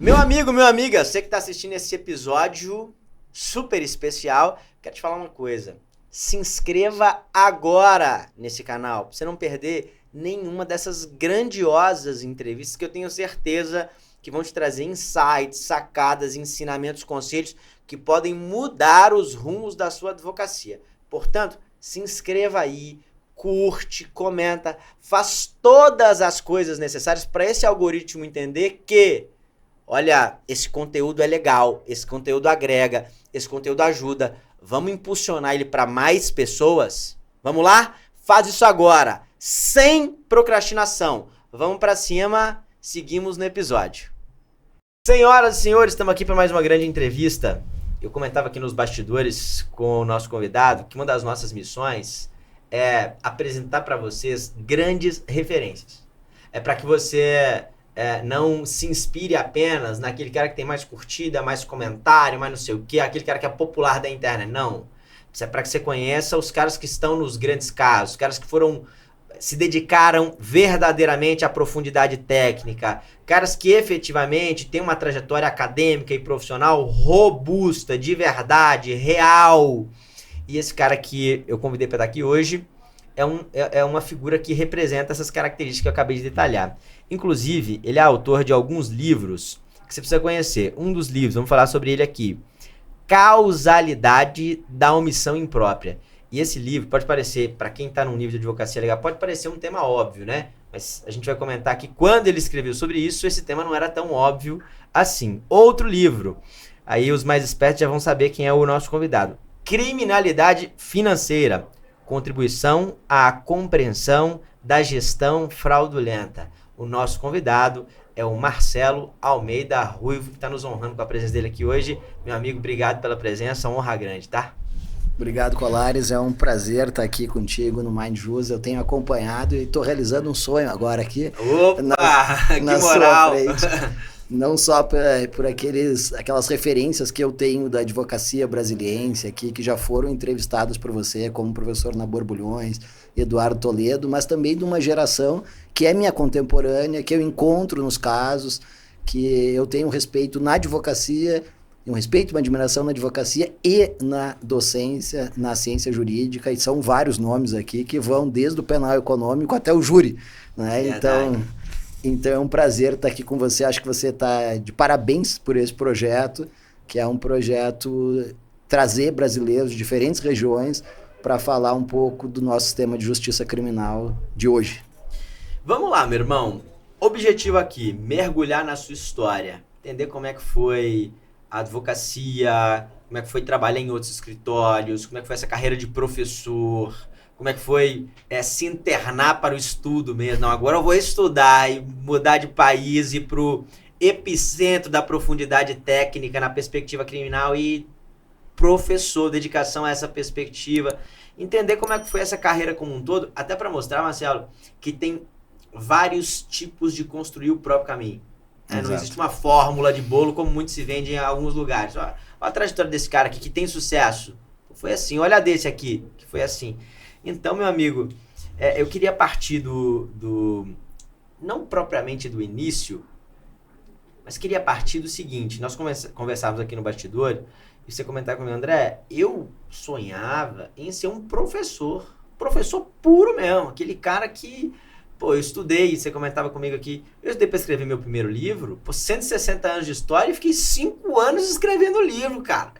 Meu amigo, minha amiga, você que está assistindo esse episódio super especial, quero te falar uma coisa. Se inscreva agora nesse canal, para você não perder nenhuma dessas grandiosas entrevistas que eu tenho certeza que vão te trazer insights, sacadas, ensinamentos, conselhos que podem mudar os rumos da sua advocacia. Portanto, se inscreva aí, curte, comenta, faz todas as coisas necessárias para esse algoritmo entender que, olha, esse conteúdo é legal, esse conteúdo agrega, esse conteúdo ajuda. Vamos impulsionar ele para mais pessoas? Vamos lá? Faz isso agora, sem procrastinação. Vamos para cima, seguimos no episódio. Senhoras e senhores, estamos aqui para mais uma grande entrevista. Eu comentava aqui nos bastidores com o nosso convidado que uma das nossas missões é apresentar para vocês grandes referências. É para que você não se inspire apenas naquele cara que tem mais curtida, mais comentário, mais não sei o quê, aquele cara que é popular da internet. Não. Isso é para que você conheça os caras que estão nos grandes casos, os caras que se dedicaram verdadeiramente à profundidade técnica, caras que efetivamente têm uma trajetória acadêmica e profissional robusta, de verdade, real. E esse cara que eu convidei para estar aqui hoje é uma figura que representa essas características que eu acabei de detalhar. Inclusive, ele é autor de alguns livros que você precisa conhecer. Um dos livros, vamos falar sobre ele aqui, Causalidade da Omissão Imprópria. E esse livro pode parecer, para quem está num nível de advocacia legal, pode parecer um tema óbvio, né? Mas a gente vai comentar que quando ele escreveu sobre isso, esse tema não era tão óbvio assim. Outro livro, aí os mais espertos já vão saber quem é o nosso convidado. Criminalidade Financeira, Contribuição à Compreensão da Gestão Fraudulenta. O nosso convidado é o Marcelo Almeida Ruivo, que está nos honrando com a presença dele aqui hoje. Meu amigo, obrigado pela presença, honra grande, tá? Obrigado, Colares. É um prazer estar aqui contigo no Mind Jus. Eu tenho acompanhado e estou realizando um sonho agora aqui. Opa, que moral! Não só por aquelas referências que eu tenho da advocacia brasiliense aqui, que já foram entrevistados por você, como o professor Nabor Bulhões, Eduardo Toledo, mas também de uma geração que é minha contemporânea, que eu encontro nos casos, que eu tenho respeito na advocacia, um respeito, uma admiração na advocacia e na docência, na ciência jurídica, e são vários nomes aqui que vão desde o penal econômico até o júri, né? Então é um prazer estar aqui com você. Acho que você está de parabéns por esse projeto, que é um projeto trazer brasileiros de diferentes regiões para falar um pouco do nosso sistema de justiça criminal de hoje. Vamos lá, meu irmão. Objetivo aqui, mergulhar na sua história, entender como é que foi a advocacia, como é que foi trabalhar em outros escritórios, como é que foi essa carreira de professor, como é que foi se internar para o estudo mesmo. Não, agora eu vou estudar e mudar de país e ir para o epicentro da profundidade técnica na perspectiva criminal e professor, dedicação a essa perspectiva. Entender como é que foi essa carreira como um todo, até para mostrar, Marcelo, que tem vários tipos de construir o próprio caminho. Não existe uma fórmula de bolo como muito se vende em alguns lugares. Olha a trajetória desse cara aqui que tem sucesso. Foi assim. Olha a desse aqui, que foi assim. Então, meu amigo, eu queria partir não propriamente do início, mas queria partir do seguinte. Nós conversávamos aqui no bastidor e você comentava comigo, André, eu sonhava em ser um professor puro mesmo, aquele cara que... Pô, eu estudei, você comentava comigo aqui, eu estudei para escrever meu primeiro livro, 160 anos de história e fiquei 5 anos escrevendo o livro, cara.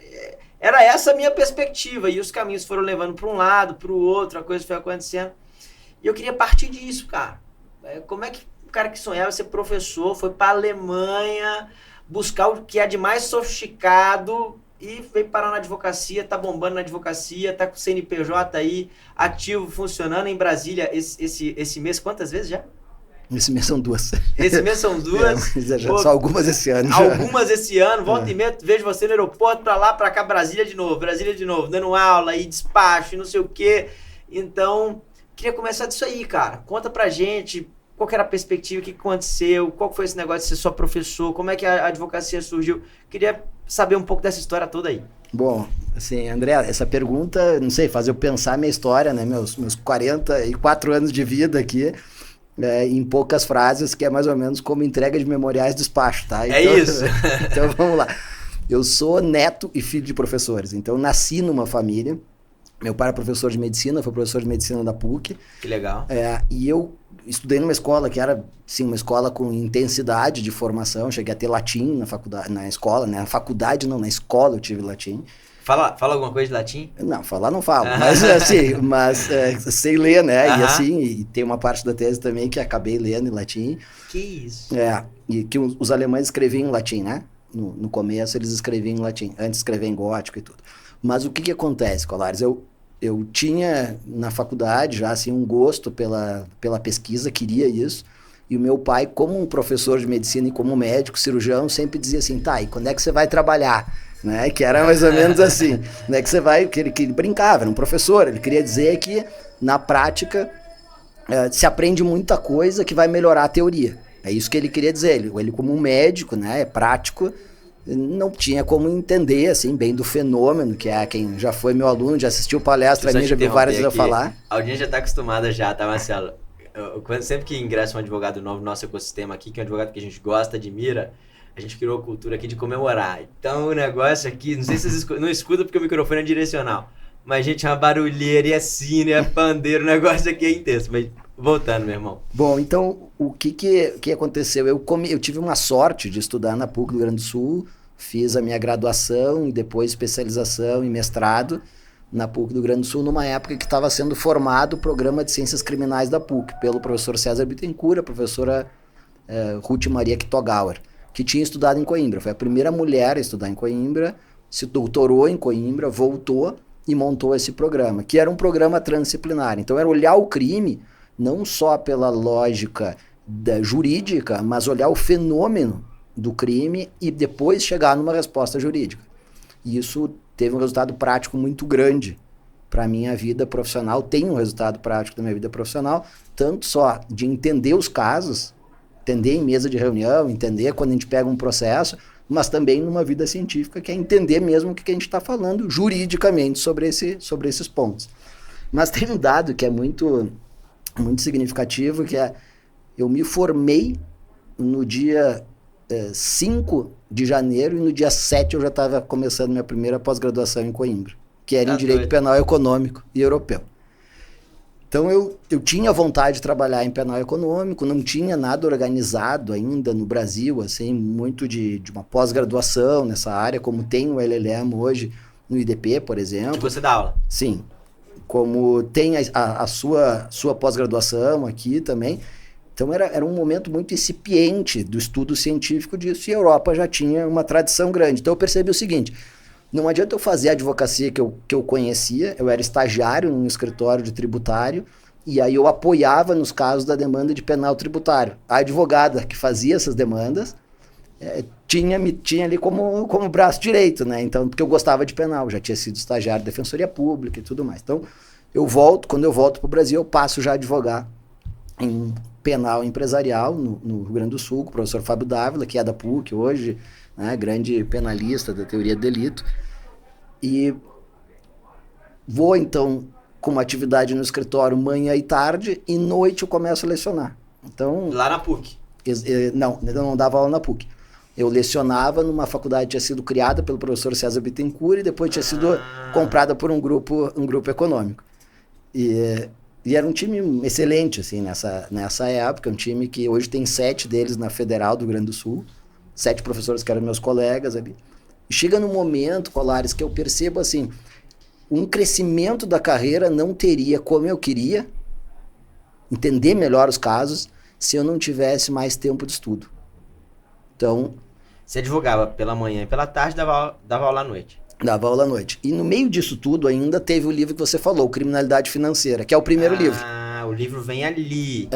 Era essa a minha perspectiva e os caminhos foram levando para um lado, para o outro, a coisa foi acontecendo. E eu queria partir disso, cara. Como é que o cara que sonhava ser professor foi para a Alemanha buscar o que é de mais sofisticado e veio parar na advocacia, tá bombando na advocacia, tá com o CNPJ aí, ativo, funcionando em Brasília esse mês, quantas vezes já? Esse mês são 2. Esse mês são 2? Só algumas esse ano. Algumas esse ano, volta e meia, vejo você no aeroporto, pra lá, pra cá, Brasília de novo, dando aula e despacho e não sei o quê. Então, queria começar disso aí, cara. Conta pra gente qual que era a perspectiva, o que aconteceu, qual foi esse negócio de ser só professor, como é que a advocacia surgiu. Queria saber um pouco dessa história toda aí. Bom, assim, André, essa pergunta, não sei, faz eu pensar minha história, né, meus 44 anos de vida aqui, em poucas frases, que é mais ou menos como entrega de memoriais despacho, tá? Então, É isso. Então vamos lá. Eu sou neto e filho de professores, então eu nasci numa família. Meu pai era professor de medicina, foi professor de medicina da PUC. Que legal. E eu estudei numa escola que era, sim, uma escola com intensidade de formação. Cheguei a ter latim na faculdade, na escola, né? Na faculdade não, na escola eu tive latim. Fala alguma coisa de latim? Não, falar não falo, mas assim, sei ler, né? E assim, e tem uma parte da tese também que acabei lendo em latim. Que isso? E que os alemães escreviam em latim, né? No começo eles escreviam em latim, antes de escrever em gótico e tudo. Mas o que acontece, Colares? Eu tinha na faculdade já assim, um gosto pela pesquisa, queria isso. E o meu pai, como um professor de medicina e como médico, cirurgião, sempre dizia assim, tá, e quando é que você vai trabalhar? Né? Que era mais ou menos assim, né? Que você vai, que ele brincava, era um professor, ele queria dizer que na prática se aprende muita coisa que vai melhorar a teoria. É isso que ele queria dizer. Ele como um médico, né, prático, não tinha como entender assim bem do fenômeno, que é quem já foi meu aluno, já assistiu palestra, já viu várias vezes eu falar. A audiência já está acostumada já, tá, Marcelo? Sempre que ingressa um advogado novo no nosso ecossistema aqui, que é um advogado que a gente gosta, admira, a gente criou a cultura aqui de comemorar. Então o negócio aqui, não sei se vocês não escutam porque o microfone é direcional, mas gente, é uma barulheira e é sino, é pandeiro, o negócio aqui é intenso. Mas voltando, meu irmão. Bom, então o que aconteceu? Eu tive uma sorte de estudar na PUC do Rio Grande do Sul, fiz a minha graduação e depois especialização e mestrado na PUC do Rio Grande do Sul, numa época que estava sendo formado o programa de Ciências Criminais da PUC, pelo professor César Bittencourt, a professora Ruth Maria Kitogauer, que tinha estudado em Coimbra. Foi a primeira mulher a estudar em Coimbra, se doutorou em Coimbra, voltou e montou esse programa, que era um programa transdisciplinar. Então era olhar o crime não só pela lógica jurídica, mas olhar o fenômeno do crime e depois chegar numa resposta jurídica. E isso teve um resultado prático muito grande para a minha vida profissional, tem um resultado prático da minha vida profissional, tanto só de entender os casos, entender em mesa de reunião, entender quando a gente pega um processo, mas também numa vida científica, que é entender mesmo o que a gente está falando juridicamente sobre esses pontos. Mas tem um dado que é muito significativo, que é, eu me formei no dia 5 de janeiro e no dia 7 eu já estava começando minha primeira pós-graduação em Coimbra, que era em Direito Penal Econômico e Europeu. Então eu tinha vontade de trabalhar em penal econômico, não tinha nada organizado ainda no Brasil, assim, muito de uma pós-graduação nessa área, como tem o LLM hoje no IDP, por exemplo. Que você dá aula? Sim. Como tem a sua pós-graduação aqui também. Então era um momento muito incipiente do estudo científico disso, e a Europa já tinha uma tradição grande. Então eu percebi o seguinte, não adianta eu fazer a advocacia que eu conhecia, eu era estagiário num escritório de tributário, e aí eu apoiava nos casos da demanda de penal tributário. A advogada que fazia essas demandas tinha ali como braço direito, né? Então, porque eu gostava de penal, já tinha sido estagiário de defensoria pública e tudo mais. Então, quando eu volto para o Brasil, eu passo já a advogar em penal empresarial no Rio Grande do Sul, com o professor Fábio Dávila, que é da PUC hoje, né, grande penalista da teoria do delito. E vou, então, com uma atividade no escritório manhã e tarde, e noite eu começo a lecionar. Então, lá na PUC? Não, eu não dava aula na PUC. Eu lecionava numa faculdade que tinha sido criada pelo professor César Bittencourt e depois tinha sido comprada por um grupo econômico. E era um time excelente, assim, nessa época, um time que hoje tem 7 deles na Federal do Rio Grande do Sul, 7 professores que eram meus colegas ali. E chega num momento, Colares, que eu percebo, assim, um crescimento da carreira não teria como eu queria, entender melhor os casos, se eu não tivesse mais tempo de estudo. Então... Você advogava pela manhã e pela tarde, dava aula à noite? Dava aula à noite. E no meio disso tudo ainda teve o livro que você falou, Criminalidade Financeira, que é o primeiro livro. Ah, o livro vem ali.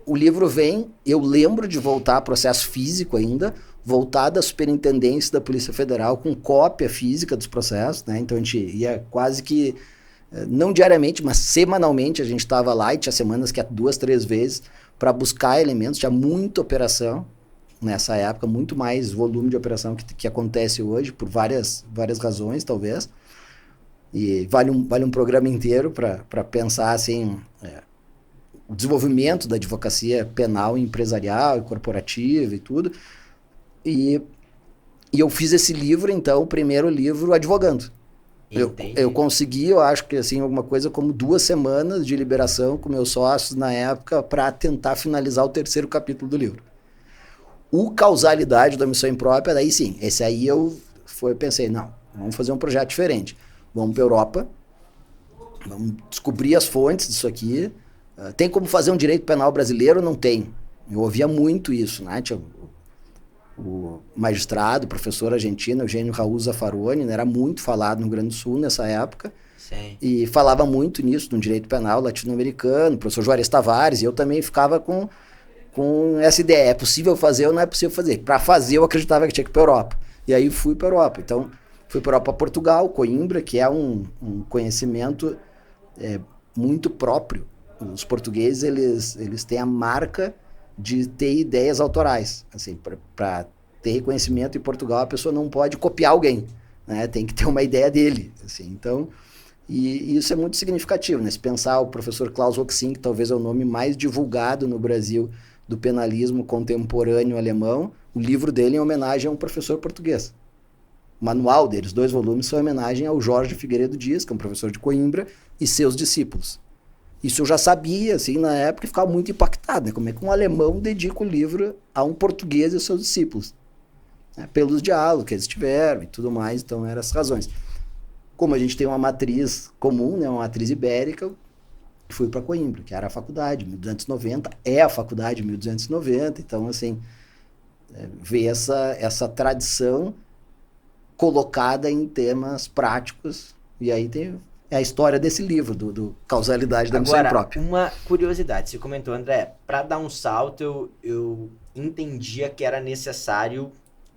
O livro vem, eu lembro de voltar, processo físico ainda, voltar da superintendência da Polícia Federal com cópia física dos processos, né? Então a gente ia quase que, não diariamente, mas semanalmente a gente estava lá, e tinha semanas que 2, 3 vezes, para buscar elementos, tinha muita operação nessa época, muito mais volume de operação que acontece hoje, por várias razões, talvez. E vale um programa inteiro para pensar assim, o desenvolvimento da advocacia penal empresarial e corporativa e tudo. E eu fiz esse livro, então, o primeiro livro advogando. Eu consegui, eu acho que assim, alguma coisa como 2 semanas de liberação com meus sócios na época para tentar finalizar o 3º capítulo do livro. O Causalidade da Missão Imprópria, daí sim, esse aí eu pensei, não, vamos fazer um projeto diferente. Vamos para a Europa, vamos descobrir as fontes disso aqui. Tem como fazer um direito penal brasileiro? Não tem. Eu ouvia muito isso, né? Tinha o magistrado, o professor argentino, Eugênio Raul Zaffaroni, né? Era muito falado no Rio Grande do Sul nessa época. Sim. E falava muito nisso, no direito penal latino-americano, o professor Juarez Tavares, e eu também ficava com essa ideia, é possível fazer ou não é possível fazer? Para fazer eu acreditava que tinha que ir para a Europa. E aí fui para a Europa. Então, fui para a Europa, Portugal, Coimbra, que é um conhecimento muito próprio. Os portugueses, eles têm a marca de ter ideias autorais. Assim, para ter reconhecimento em Portugal, a pessoa não pode copiar alguém, né? Tem que ter uma ideia dele. Assim. Então, e isso é muito significativo, né? Se pensar o professor Klaus Roxin, que talvez é o nome mais divulgado no Brasil do penalismo contemporâneo alemão, o livro dele é em homenagem a um professor português. O manual deles, 2 volumes, são em homenagem ao Jorge Figueiredo Dias, que é um professor de Coimbra, e seus discípulos. Isso eu já sabia, assim, na época, e ficava muito impactado, né? Como é que um alemão dedica o livro a um português e aos seus discípulos? Né? Pelos diálogos que eles tiveram e tudo mais, então eram as razões. Como a gente tem uma matriz comum, né? Uma matriz ibérica, fui para Coimbra, que era a faculdade, 1290, é a faculdade 1290, então, assim, ver essa tradição colocada em temas práticos, e aí tem a história desse livro, do Causalidade da Missão Imprópria. Uma curiosidade, você comentou, André, para dar um salto, eu entendia que era necessário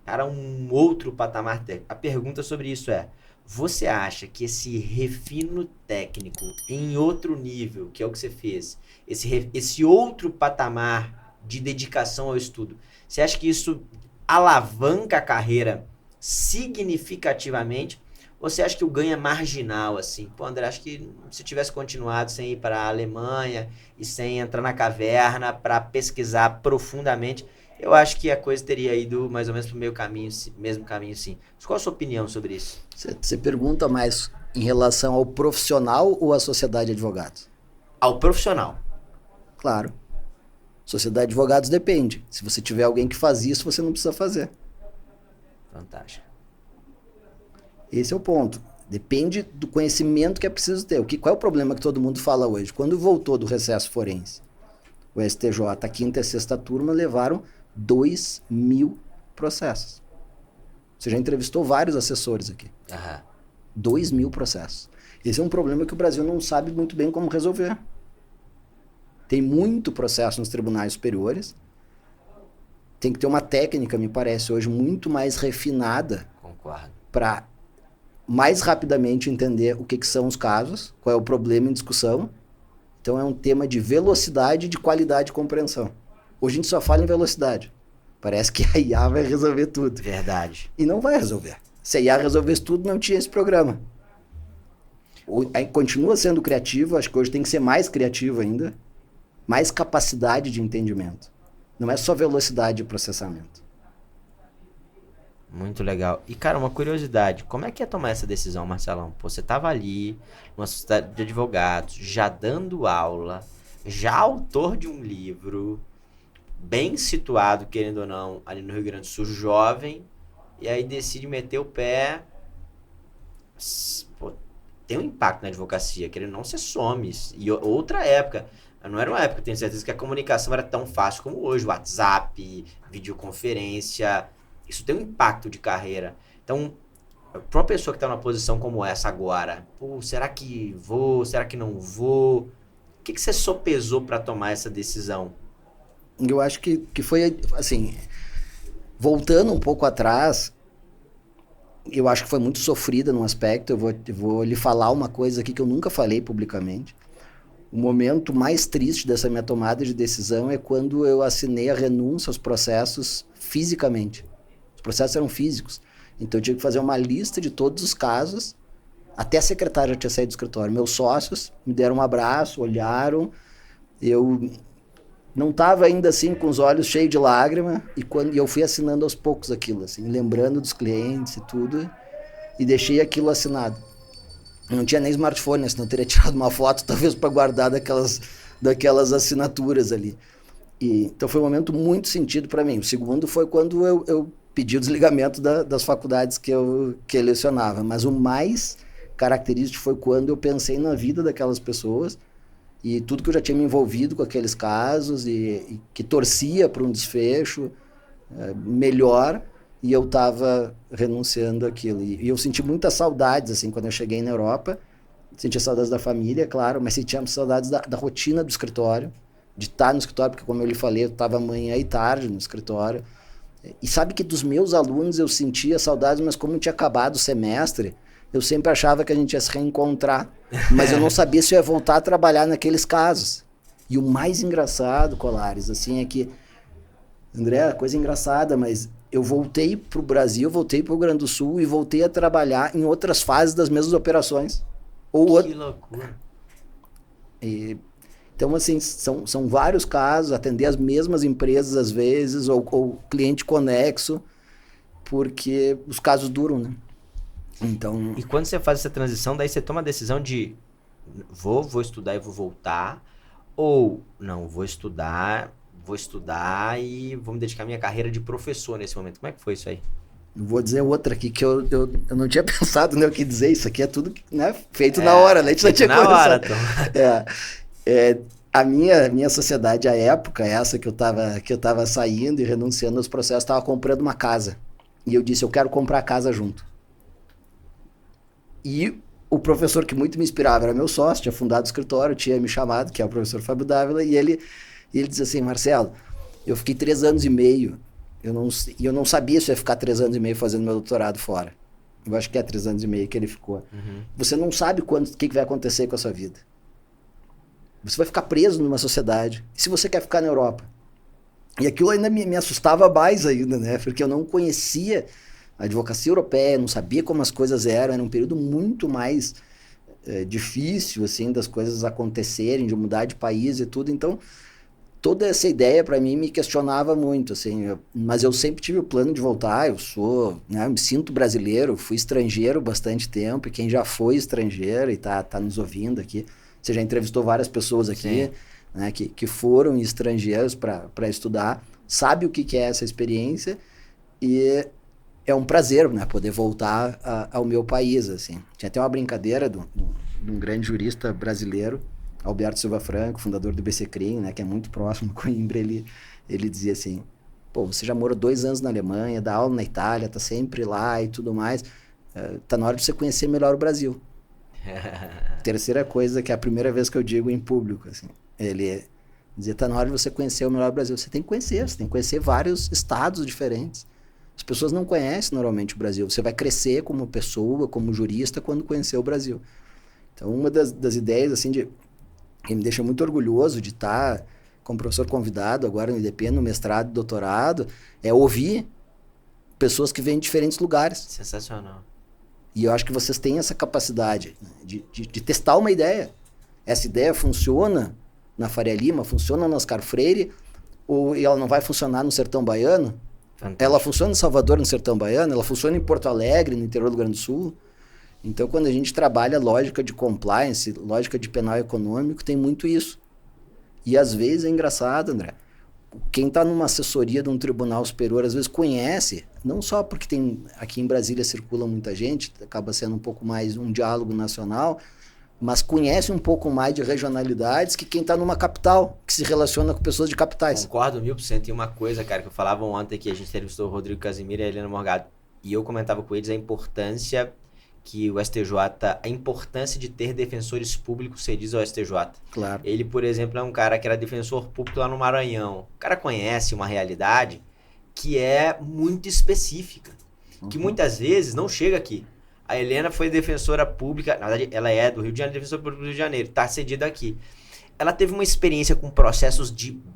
para um outro patamar técnico. A pergunta sobre isso é, você acha que esse refino técnico em outro nível, que é o que você fez, esse outro patamar de dedicação ao estudo, você acha que isso alavanca a carreira significativamente? Ou você acha que o ganho é marginal, assim? Pô, André, acho que se tivesse continuado sem ir para a Alemanha e sem entrar na caverna para pesquisar profundamente, eu acho que a coisa teria ido mais ou menos para o mesmo caminho, sim. Mas qual a sua opinião sobre isso? Você pergunta mais em relação ao profissional ou à sociedade de advogados? Ao profissional. Claro. Sociedade de advogados depende. Se você tiver alguém que faz isso, você não precisa fazer. Fantástico. Esse é o ponto. Depende do conhecimento que é preciso ter. Qual é o problema que todo mundo fala hoje? Quando voltou do recesso forense, o STJ, a 5ª e a 6ª turma, levaram 2.000 processos. Você já entrevistou vários assessores aqui. 2.000 processos. Esse é um problema que o Brasil não sabe muito bem como resolver. Tem muito processo nos tribunais superiores. Tem que ter uma técnica, me parece, hoje muito mais refinada. Concordo. Para mais rapidamente entender o que são os casos, qual é o problema em discussão. Então é um tema de velocidade e de qualidade de compreensão. Hoje a gente só fala em velocidade. Parece que a IA vai resolver tudo. Verdade. E não vai resolver. Se a IA resolvesse tudo, não tinha esse programa. Continua sendo criativo, acho que hoje tem que ser mais criativo ainda. Mais capacidade de entendimento. Não é só velocidade de processamento. Muito legal. E, cara, uma curiosidade. Como é que é tomar essa decisão, Marcelão? Pô, você tava ali, numa sociedade de advogados, já dando aula, já autor de um livro, bem situado, querendo ou não, ali no Rio Grande do Sul, jovem, e aí decide meter o pé. Pô, tem um impacto na advocacia, querendo ou não, você some. E outra época. Não era uma época, tenho certeza, que a comunicação era tão fácil como hoje. WhatsApp, videoconferência... Isso tem um impacto de carreira. Então, para uma pessoa que está numa posição como essa agora, pô, será que vou? Será que não vou? O que você sopesou para tomar essa decisão? Eu acho que foi, assim, voltando um pouco atrás, eu acho que foi muito sofrida num aspecto. Eu vou lhe falar uma coisa aqui que eu nunca falei publicamente. O momento mais triste dessa minha tomada de decisão é quando eu assinei a renúncia aos processos fisicamente. Os processos eram físicos. Então eu tinha que fazer uma lista de todos os casos. Até a secretária já tinha saído do escritório. Meus sócios me deram um abraço, olharam eu não estava ainda assim com os olhos cheios de lágrima e eu fui assinando aos poucos aquilo, assim, lembrando dos clientes e tudo, e deixei aquilo assinado. Não tinha nem smartphone, né? Senão eu teria tirado uma foto, talvez para guardar daquelas assinaturas ali. Então foi um momento muito sentido para mim. O segundo foi quando eu pedi o desligamento das faculdades que eu lecionava. Mas o mais característico foi quando eu pensei na vida daquelas pessoas e tudo que eu já tinha me envolvido com aqueles casos e que torcia para um desfecho melhor, e eu estava renunciando àquilo. E eu senti muitas saudades, assim, quando eu cheguei na Europa. Sentia saudades da família, claro, mas sentia saudades da rotina do escritório, de estar no escritório, porque como eu lhe falei, eu estava manhã e tarde no escritório. E sabe que dos meus alunos eu sentia saudades, mas como tinha acabado o semestre, eu sempre achava que a gente ia se reencontrar. Mas eu não sabia se eu ia voltar a trabalhar naqueles casos. E o mais engraçado, Colares, assim, é que, André, coisa engraçada, mas eu voltei para o Brasil, voltei para o Rio Grande do Sul e voltei a trabalhar em outras fases das mesmas operações. Que loucura. Então, assim, são vários casos, atender as mesmas empresas às vezes, ou cliente conexo, porque os casos duram, né? Então... E quando você faz essa transição, daí você toma a decisão de vou estudar e vou voltar, ou não, vou estudar e vou me dedicar à minha carreira de professor nesse momento. Como é que foi isso aí? Vou dizer outra aqui que eu não tinha pensado no que dizer. Isso aqui é tudo, né, feito na hora, né? A gente não tinha na hora, Tom. A minha sociedade, à época, essa que eu tava saindo e renunciando aos processos, estava comprando uma casa. E eu disse, eu quero comprar a casa junto. E o professor que muito me inspirava era meu sócio, tinha fundado o escritório, tinha me chamado, que é o professor Fábio Dávila, e ele disse assim, Marcelo, eu fiquei 3 anos e meio, eu não sabia se eu ia ficar 3 anos e meio fazendo meu doutorado fora. Eu acho que é 3 anos e meio que ele ficou. Uhum. Você não sabe o que vai acontecer com a sua vida. Você vai ficar preso numa sociedade. E se você quer ficar na Europa? E aquilo ainda me assustava mais ainda, né? Porque eu não conhecia a advocacia europeia, não sabia como as coisas eram. Era um período muito mais difícil, assim, das coisas acontecerem, de mudar de país e tudo. Então, toda essa ideia para mim me questionava muito, assim, mas eu sempre tive o plano de voltar. Eu sou, né, eu me sinto brasileiro, fui estrangeiro bastante tempo, e quem já foi estrangeiro e tá nos ouvindo aqui, você já entrevistou várias pessoas aqui, né, que foram estrangeiros para estudar, sabe o que é essa experiência, e é um prazer, né, poder voltar ao meu país, assim. Tinha até uma brincadeira de um grande jurista brasileiro, Alberto Silva Franco, fundador do BC Crime, né, que é muito próximo do Coimbra. Ele dizia assim, pô, você já morou 2 anos na Alemanha, dá aula na Itália, tá sempre lá e tudo mais, tá na hora de você conhecer melhor o Brasil. Terceira coisa, que é a primeira vez que eu digo em público, assim, ele dizia, tá na hora de você conhecer o melhor o Brasil. Você tem que conhecer vários estados diferentes. As pessoas não conhecem normalmente o Brasil. Você vai crescer como pessoa, como jurista, quando conhecer o Brasil. Então, uma das ideias, assim, que me deixa muito orgulhoso de estar como professor convidado agora no IDP, no mestrado e doutorado, é ouvir pessoas que vêm de diferentes lugares. Sensacional. E eu acho que vocês têm essa capacidade, né, de testar uma ideia. Essa ideia funciona na Faria Lima, funciona no Oscar Freire, ou ela não vai funcionar no Sertão Baiano? Fantástico. Ela funciona em Salvador, no Sertão Baiano, ela funciona em Porto Alegre, no interior do Rio Grande do Sul. Então, quando a gente trabalha lógica de compliance, lógica de penal econômico, tem muito isso. E às vezes é engraçado, André. Quem está numa assessoria de um tribunal superior, às vezes conhece, não só porque aqui em Brasília circula muita gente, acaba sendo um pouco mais um diálogo nacional, mas conhece um pouco mais de regionalidades que quem está numa capital, que se relaciona com pessoas de capitais. Concordo 1000%. E uma coisa, cara, que eu falava ontem que a gente entrevistou o Rodrigo Casimiro e a Helena Morgado, e eu comentava com eles a importância que o STJ, a importância de ter defensores públicos cedidos ao STJ. Claro. Ele, por exemplo, é um cara que era defensor público lá no Maranhão. O cara conhece uma realidade que é muito específica, que muitas vezes não chega aqui. A Helena foi defensora pública, na verdade ela é do Rio de Janeiro, defensora pública do Rio de Janeiro, está cedida aqui. Ela teve uma experiência com processos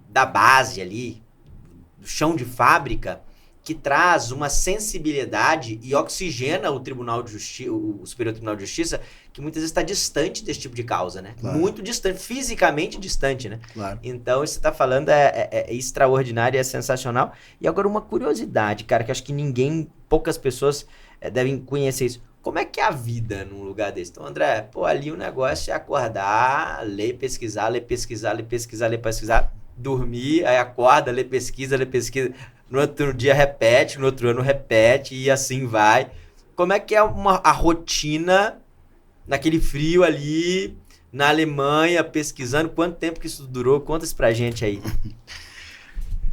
da base ali, do chão de fábrica, que traz uma sensibilidade e oxigena o Tribunal de Justiça, o Superior Tribunal de Justiça, que muitas vezes está distante desse tipo de causa, né? Claro. Muito distante, fisicamente distante, né? Claro. Então, isso que você está falando é extraordinário, é sensacional. E agora uma curiosidade, cara, que acho que poucas pessoas devem conhecer isso. Como é que é a vida num lugar desse? Então, André, pô, ali o negócio é acordar, ler, pesquisar, dormir, aí acorda, lê, pesquisa, no outro dia repete, no outro ano repete e assim vai. Como é que é a rotina naquele frio ali na Alemanha, pesquisando? Quanto tempo que isso durou? Conta isso pra gente aí.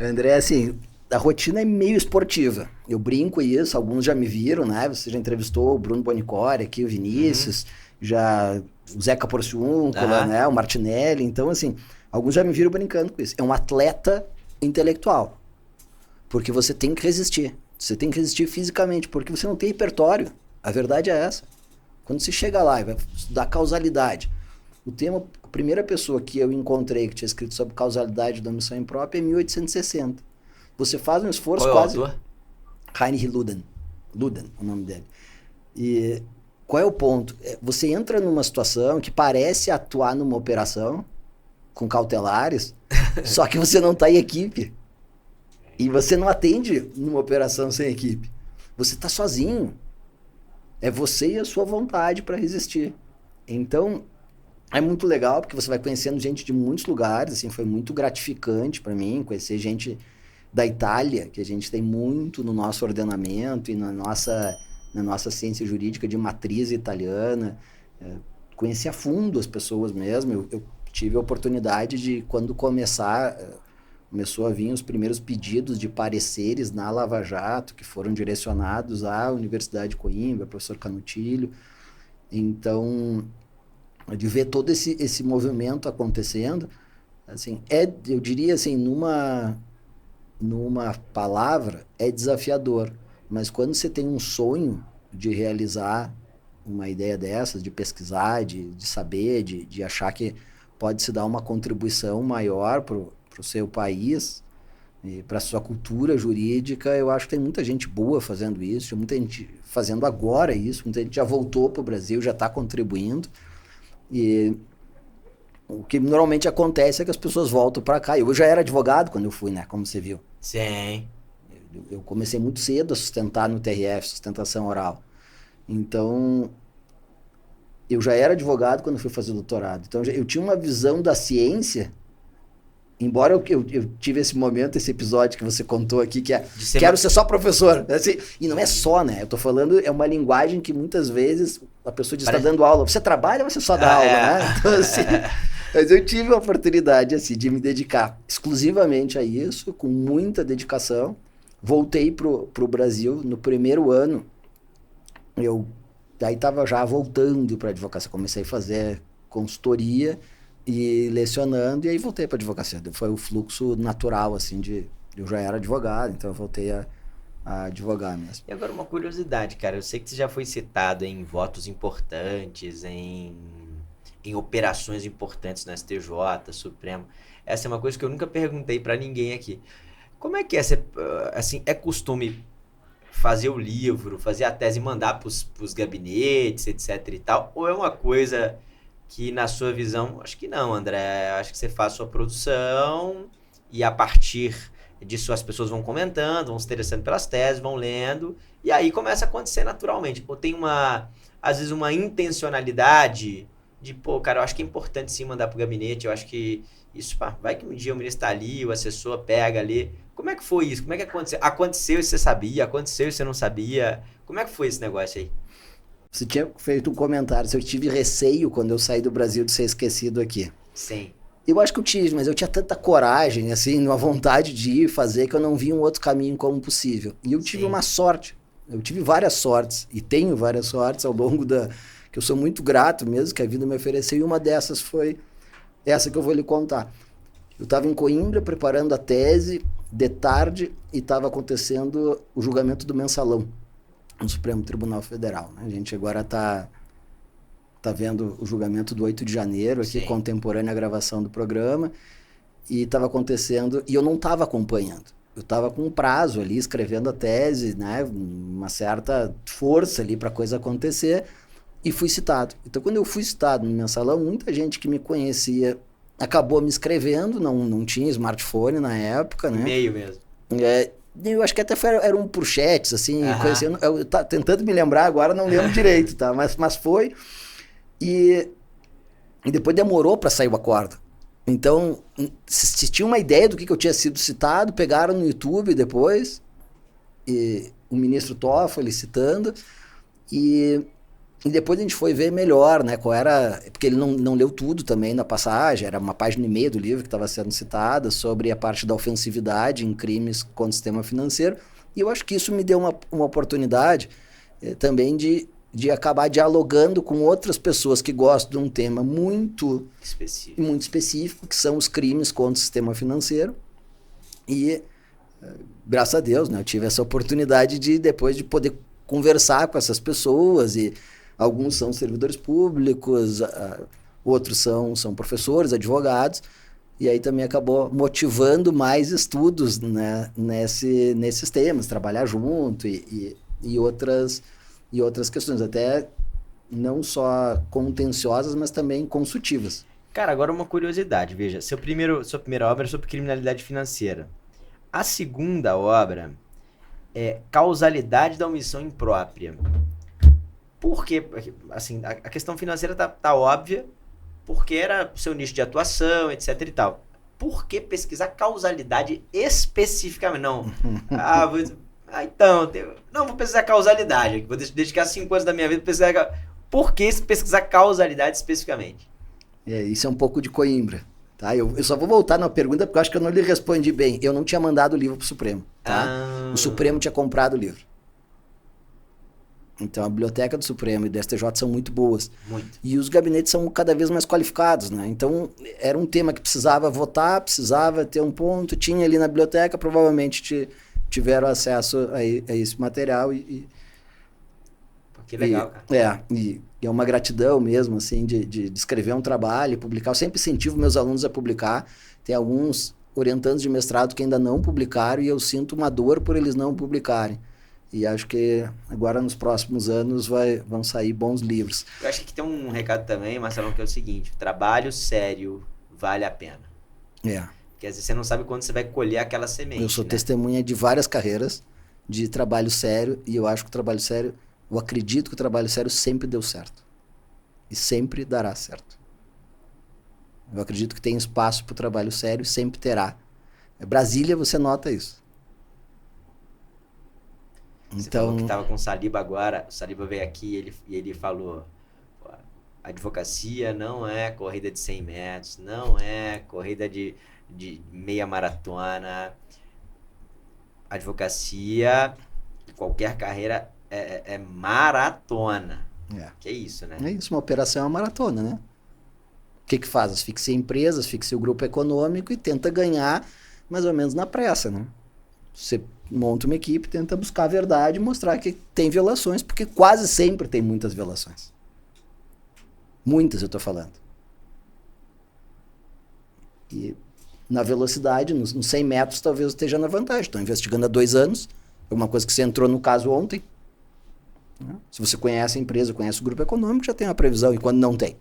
André, assim, a rotina é meio esportiva. Eu brinco isso, alguns já me viram, né? Você já entrevistou o Bruno Bonicore aqui, o Vinícius, já o Zeca Porciúncula, né? O Martinelli. Então, assim, alguns já me viram brincando com isso. É um atleta intelectual. Porque você tem que resistir. Você tem que resistir fisicamente, porque você não tem repertório. A verdade é essa. Quando você chega lá e vai estudar causalidade, a primeira pessoa que eu encontrei que tinha escrito sobre causalidade da omissão imprópria é em 1860. Você faz um esforço quase... Qual é o autor? Heinrich Luden. Luden, o nome dele. E qual é o ponto? Você entra numa situação que parece atuar numa operação com cautelares, só que você não está em equipe. E você não atende numa operação sem equipe. Você está sozinho. É você e a sua vontade para resistir. Então, é muito legal, porque você vai conhecendo gente de muitos lugares. Assim, foi muito gratificante para mim conhecer gente da Itália, que a gente tem muito no nosso ordenamento e na nossa ciência jurídica de matriz italiana. Conhecer a fundo as pessoas mesmo. Eu tive a oportunidade de, quando começou a vir os primeiros pedidos de pareceres na Lava Jato, que foram direcionados à Universidade de Coimbra, professor Canutilho. Então, de ver todo esse movimento acontecendo, assim, eu diria assim, numa palavra, é desafiador. Mas quando você tem um sonho de realizar uma ideia dessas, de pesquisar, de saber, de achar que pode se dar uma contribuição maior para o seu país, para a sua cultura jurídica, eu acho que tem muita gente boa fazendo isso, muita gente fazendo agora isso, muita gente já voltou para o Brasil, já está contribuindo. E o que normalmente acontece é que as pessoas voltam para cá. Eu já era advogado quando eu fui, né? Como você viu. Sim. Eu comecei muito cedo a sustentar no TRF, sustentação oral. Então, eu já era advogado quando fui fazer doutorado. Então, eu tinha uma visão da ciência, embora eu tive esse momento, esse episódio que você contou aqui, que é, quero ser só professor. Assim, e não é só, né? Eu tô falando, é uma linguagem que muitas vezes a pessoa diz, está dando aula. Você trabalha ou você só dá aula, né? Então, assim, mas eu tive a oportunidade, assim, de me dedicar exclusivamente a isso, com muita dedicação. Voltei pro Brasil no primeiro ano. Daí estava já voltando para a advocacia. Comecei a fazer consultoria e lecionando, e aí voltei para a advocacia. Foi o fluxo natural, assim, eu já era advogado, então eu voltei a advogar mesmo. E agora uma curiosidade, cara, eu sei que você já foi citado em votos importantes, em operações importantes no STJ, Supremo. Essa é uma coisa que eu nunca perguntei para ninguém aqui. Como é que é, assim, é costume fazer o livro, fazer a tese e mandar pros gabinetes, etc e tal, ou é uma coisa que, na sua visão, acho que não, André, acho que você faz sua produção e a partir disso as pessoas vão comentando, vão se interessando pelas teses, vão lendo, e aí começa a acontecer naturalmente. Ou tem às vezes uma intencionalidade de, pô, cara, eu acho que é importante sim mandar pro gabinete, eu acho que isso, pá, vai que um dia o ministro tá ali, o assessor pega ali. Como é que foi isso? Como é que aconteceu? Aconteceu e você sabia? Aconteceu e você não sabia? Como é que foi esse negócio aí? Você tinha feito um comentário, se eu tive receio quando eu saí do Brasil de ser esquecido aqui. Sim. Eu acho que eu tive, mas eu tinha tanta coragem, assim, uma vontade de ir fazer, que eu não vi um outro caminho como possível. E eu tive uma sorte. Eu tive várias sortes, e tenho várias sortes ao longo que eu sou muito grato mesmo, que a vida me ofereceu, e uma dessas foi essa que eu vou lhe contar. Eu estava em Coimbra preparando a tese de tarde e estava acontecendo o julgamento do mensalão no Supremo Tribunal Federal, né? A gente agora está vendo o julgamento do 8 de janeiro, aqui, contemporânea à gravação do programa, e estava acontecendo, e eu não estava acompanhando. eu estava com um prazo ali, escrevendo a tese, né? Uma certa força ali para a coisa acontecer, e fui citado. Então, quando eu fui citado no mensalão, muita gente que me conhecia acabou me escrevendo, não tinha smartphone na época, né? E-mail mesmo. Eu acho que até era um por chats, assim, Aham. eu tá tentando me lembrar agora, não lembro direito, tá? Mas foi, e, e depois demorou para sair o acordo. Então, se tinha uma ideia do que eu tinha sido citado, pegaram no YouTube depois, e o ministro Toffoli citando, e depois a gente foi ver melhor, né, qual era, porque ele não leu tudo também na passagem, era uma página e meia do livro que estava sendo citada sobre a parte da ofensividade em crimes contra o sistema financeiro, e eu acho que isso me deu uma oportunidade também de acabar dialogando com outras pessoas que gostam de um tema muito específico, que são os crimes contra o sistema financeiro, e graças a Deus, né, eu tive essa oportunidade de depois de poder conversar com essas pessoas, e alguns são servidores públicos, outros são professores, advogados, e aí também acabou motivando mais estudos, né, nesses temas, trabalhar junto e outras questões, até não só contenciosas, mas também consultivas. Cara, agora uma curiosidade, veja, sua primeira obra é sobre criminalidade financeira. A segunda obra é Causalidade da Omissão Imprópria. Por quê? Assim, a questão financeira tá óbvia, porque era seu nicho de atuação, etc e tal. Por que pesquisar causalidade especificamente? Não. Então, não, vou pesquisar causalidade. Vou dedicar 5 anos da minha vida para pesquisar. Por que pesquisar causalidade especificamente? Isso é um pouco de Coimbra. Tá? Eu só vou voltar na pergunta porque eu acho que eu não lhe respondi bem. Eu não tinha mandado o livro para o Supremo. Tá? O Supremo tinha comprado o livro. Então a biblioteca do Supremo e do STJ são muito boas. Muito. E os gabinetes são cada vez mais qualificados, né? Então era um tema que precisava votar, precisava ter um ponto, tinha ali na biblioteca, provavelmente tiveram acesso a esse material Que legal, cara. E é uma gratidão mesmo, assim, de escrever um trabalho, publicar. Eu sempre incentivo meus alunos a publicar. Tem alguns orientandos de mestrado que ainda não publicaram e eu sinto uma dor por eles não publicarem. E acho que agora nos próximos anos vão sair bons livros. Eu acho que aqui tem um recado também, Marcelo, que é o seguinte: trabalho sério vale a pena. Porque às vezes você não sabe quando você vai colher aquela semente. Eu sou testemunha de várias carreiras de trabalho sério e eu acho que o trabalho sério, eu acredito que o trabalho sério sempre deu certo. E sempre dará certo. Eu acredito que tem espaço para o trabalho sério, sempre terá. Brasília, você nota isso. Você falou que estava com o Saliba agora, o Saliba veio aqui e ele falou: a advocacia não é corrida de 100 metros, não é corrida de meia maratona. A advocacia, qualquer carreira, é maratona. Que é isso, né? É isso, uma operação é uma maratona, né? O que faz? Asfixia empresas, asfixia o grupo econômico e tenta ganhar mais ou menos na pressa, né? Você monta uma equipe, tenta buscar a verdade e mostrar que tem violações, porque quase sempre tem muitas violações. Muitas, eu tô falando. E na velocidade, nos 100 metros, talvez esteja na vantagem. Estou investigando há 2 anos, é uma coisa que você entrou no caso ontem. Se você conhece a empresa, conhece o grupo econômico, já tem uma previsão, e quando não tem.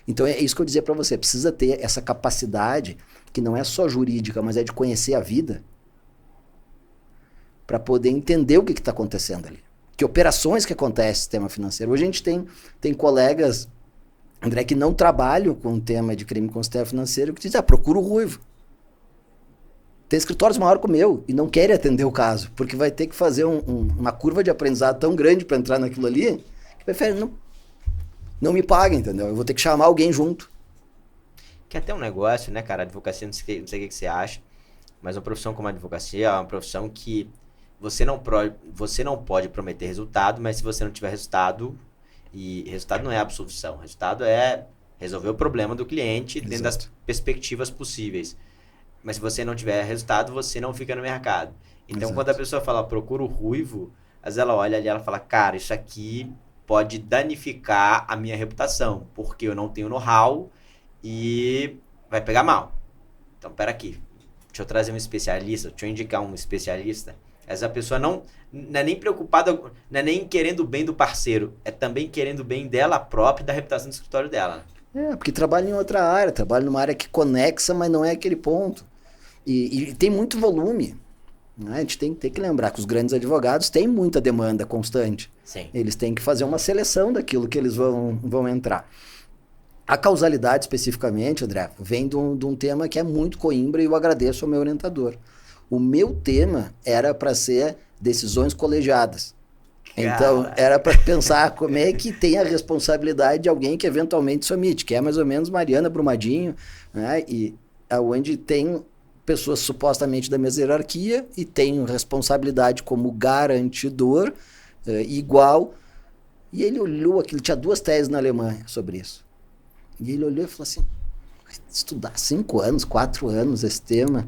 Então é isso que eu dizia para você, precisa ter essa capacidade, que não é só jurídica, mas é de conhecer a vida, para poder entender o que está acontecendo ali. Que operações que acontecem no sistema financeiro. Hoje a gente tem colegas, André, que não trabalham com o tema de crime com o sistema financeiro, que dizem, procura o Ruivo. Tem escritórios maior que o meu e não querem atender o caso, porque vai ter que fazer uma curva de aprendizado tão grande para entrar naquilo ali, que prefere não me paga, entendeu? Eu vou ter que chamar alguém junto. Que é até um negócio, né, cara? A advocacia, não sei o que você acha, mas uma profissão como a advocacia é uma profissão que você não pode prometer resultado, mas se você não tiver resultado, e resultado não é absolução, resultado é resolver o problema do cliente dentro das perspectivas possíveis. Mas se você não tiver resultado, você não fica no mercado. Então, quando a pessoa fala, procura o Ruivo, às vezes ela olha ali e ela fala, cara, isso aqui pode danificar a minha reputação, porque eu não tenho know-how e vai pegar mal. Então, pera aqui. deixa eu trazer um especialista, deixa eu indicar um especialista. Essa pessoa não é nem preocupada, não é nem querendo o bem do parceiro, é também querendo o bem dela própria e da reputação do escritório dela. Porque trabalha em outra área, trabalha numa área que conexa, mas não é aquele ponto. E tem muito volume. Né? A gente tem que lembrar que os grandes advogados têm muita demanda constante. Sim. Eles têm que fazer uma seleção daquilo que eles vão entrar. A causalidade, especificamente, André, vem de um tema que é muito Coimbra e eu agradeço ao meu orientador. O meu tema era para ser decisões colegiadas. Então, era para pensar como é que tem a responsabilidade de alguém que eventualmente se omite, que é mais ou menos Mariana Brumadinho, né? E onde tem pessoas supostamente da mesma hierarquia e tem responsabilidade como garantidor igual. E ele olhou, ele tinha 2 teses na Alemanha sobre isso. E ele olhou e falou assim, estudar 5 anos, 4 anos esse tema,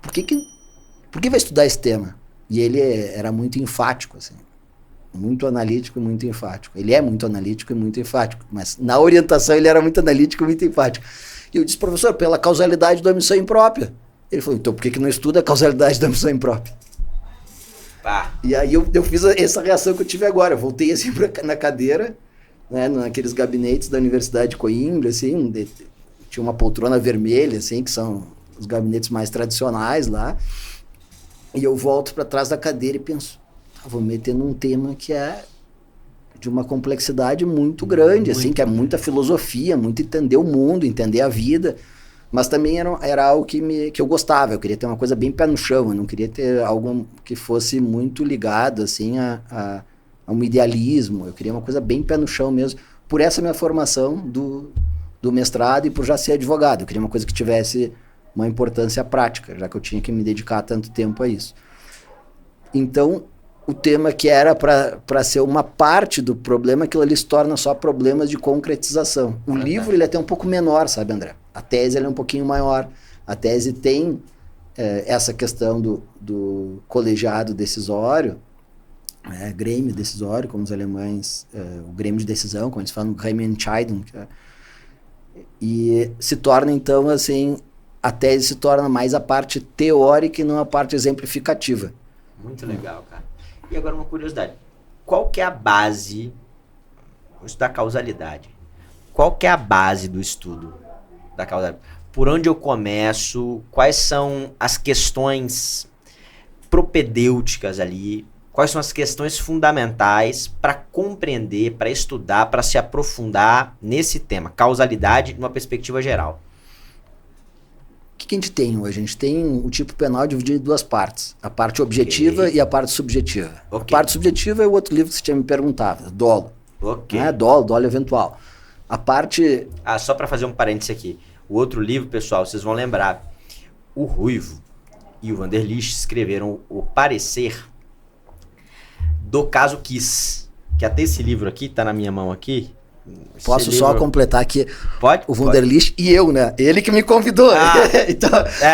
por que vai estudar esse tema? E ele era muito enfático, assim. Muito analítico e muito enfático. Ele é muito analítico e muito enfático, mas na orientação ele era muito analítico e muito enfático. E eu disse, professor, pela causalidade da omissão imprópria. Ele falou, então por que não estuda a causalidade da omissão imprópria? E aí eu fiz essa reação que eu tive agora. Eu voltei assim na cadeira, né, naqueles gabinetes da Universidade de Coimbra, assim, tinha uma poltrona vermelha, assim, que são os gabinetes mais tradicionais lá. E eu volto para trás da cadeira e penso, vou meter num tema que é de uma complexidade muito grande, assim, que é muita filosofia, muito entender o mundo, entender a vida, mas também era algo que eu gostava, eu queria ter uma coisa bem pé no chão, eu não queria ter algo que fosse muito ligado, assim, a um idealismo, eu queria uma coisa bem pé no chão mesmo, por essa minha formação do mestrado e por já ser advogado, eu queria uma coisa que tivesse uma importância prática, já que eu tinha que me dedicar tanto tempo a isso. Então, o tema que era para ser uma parte do problema, aquilo ali se torna só problemas de concretização. O livro ele é até um pouco menor, sabe, André? A tese ele é um pouquinho maior. A tese tem essa questão do colegiado decisório, grêmio decisório, como os alemães, o grêmio de decisão, como eles falam, Gremienentscheidung, e se torna então assim, a tese se torna mais a parte teórica e não a parte exemplificativa. Muito legal, cara. E agora uma curiosidade. Qual que é a base, vamos estudar causalidade, qual que é a base do estudo da causalidade? Por onde eu começo? Quais são as questões propedêuticas ali? Quais são as questões fundamentais para compreender, para estudar, para se aprofundar nesse tema, causalidade, numa perspectiva geral? O que a gente tem hoje? A gente tem o tipo penal dividido em 2 partes. A parte objetiva e a parte subjetiva. A parte subjetiva é o outro livro que você tinha me perguntado, dolo. Dolo eventual. A parte... só para fazer um parênteses aqui. O outro livro, pessoal, vocês vão lembrar, o Ruivo e o Vanderlich escreveram o parecer do caso Kiss, que até esse livro aqui, tá na minha mão aqui. Posso só completar que pode? O Vanderlich e eu, né? Ele que me convidou. Então,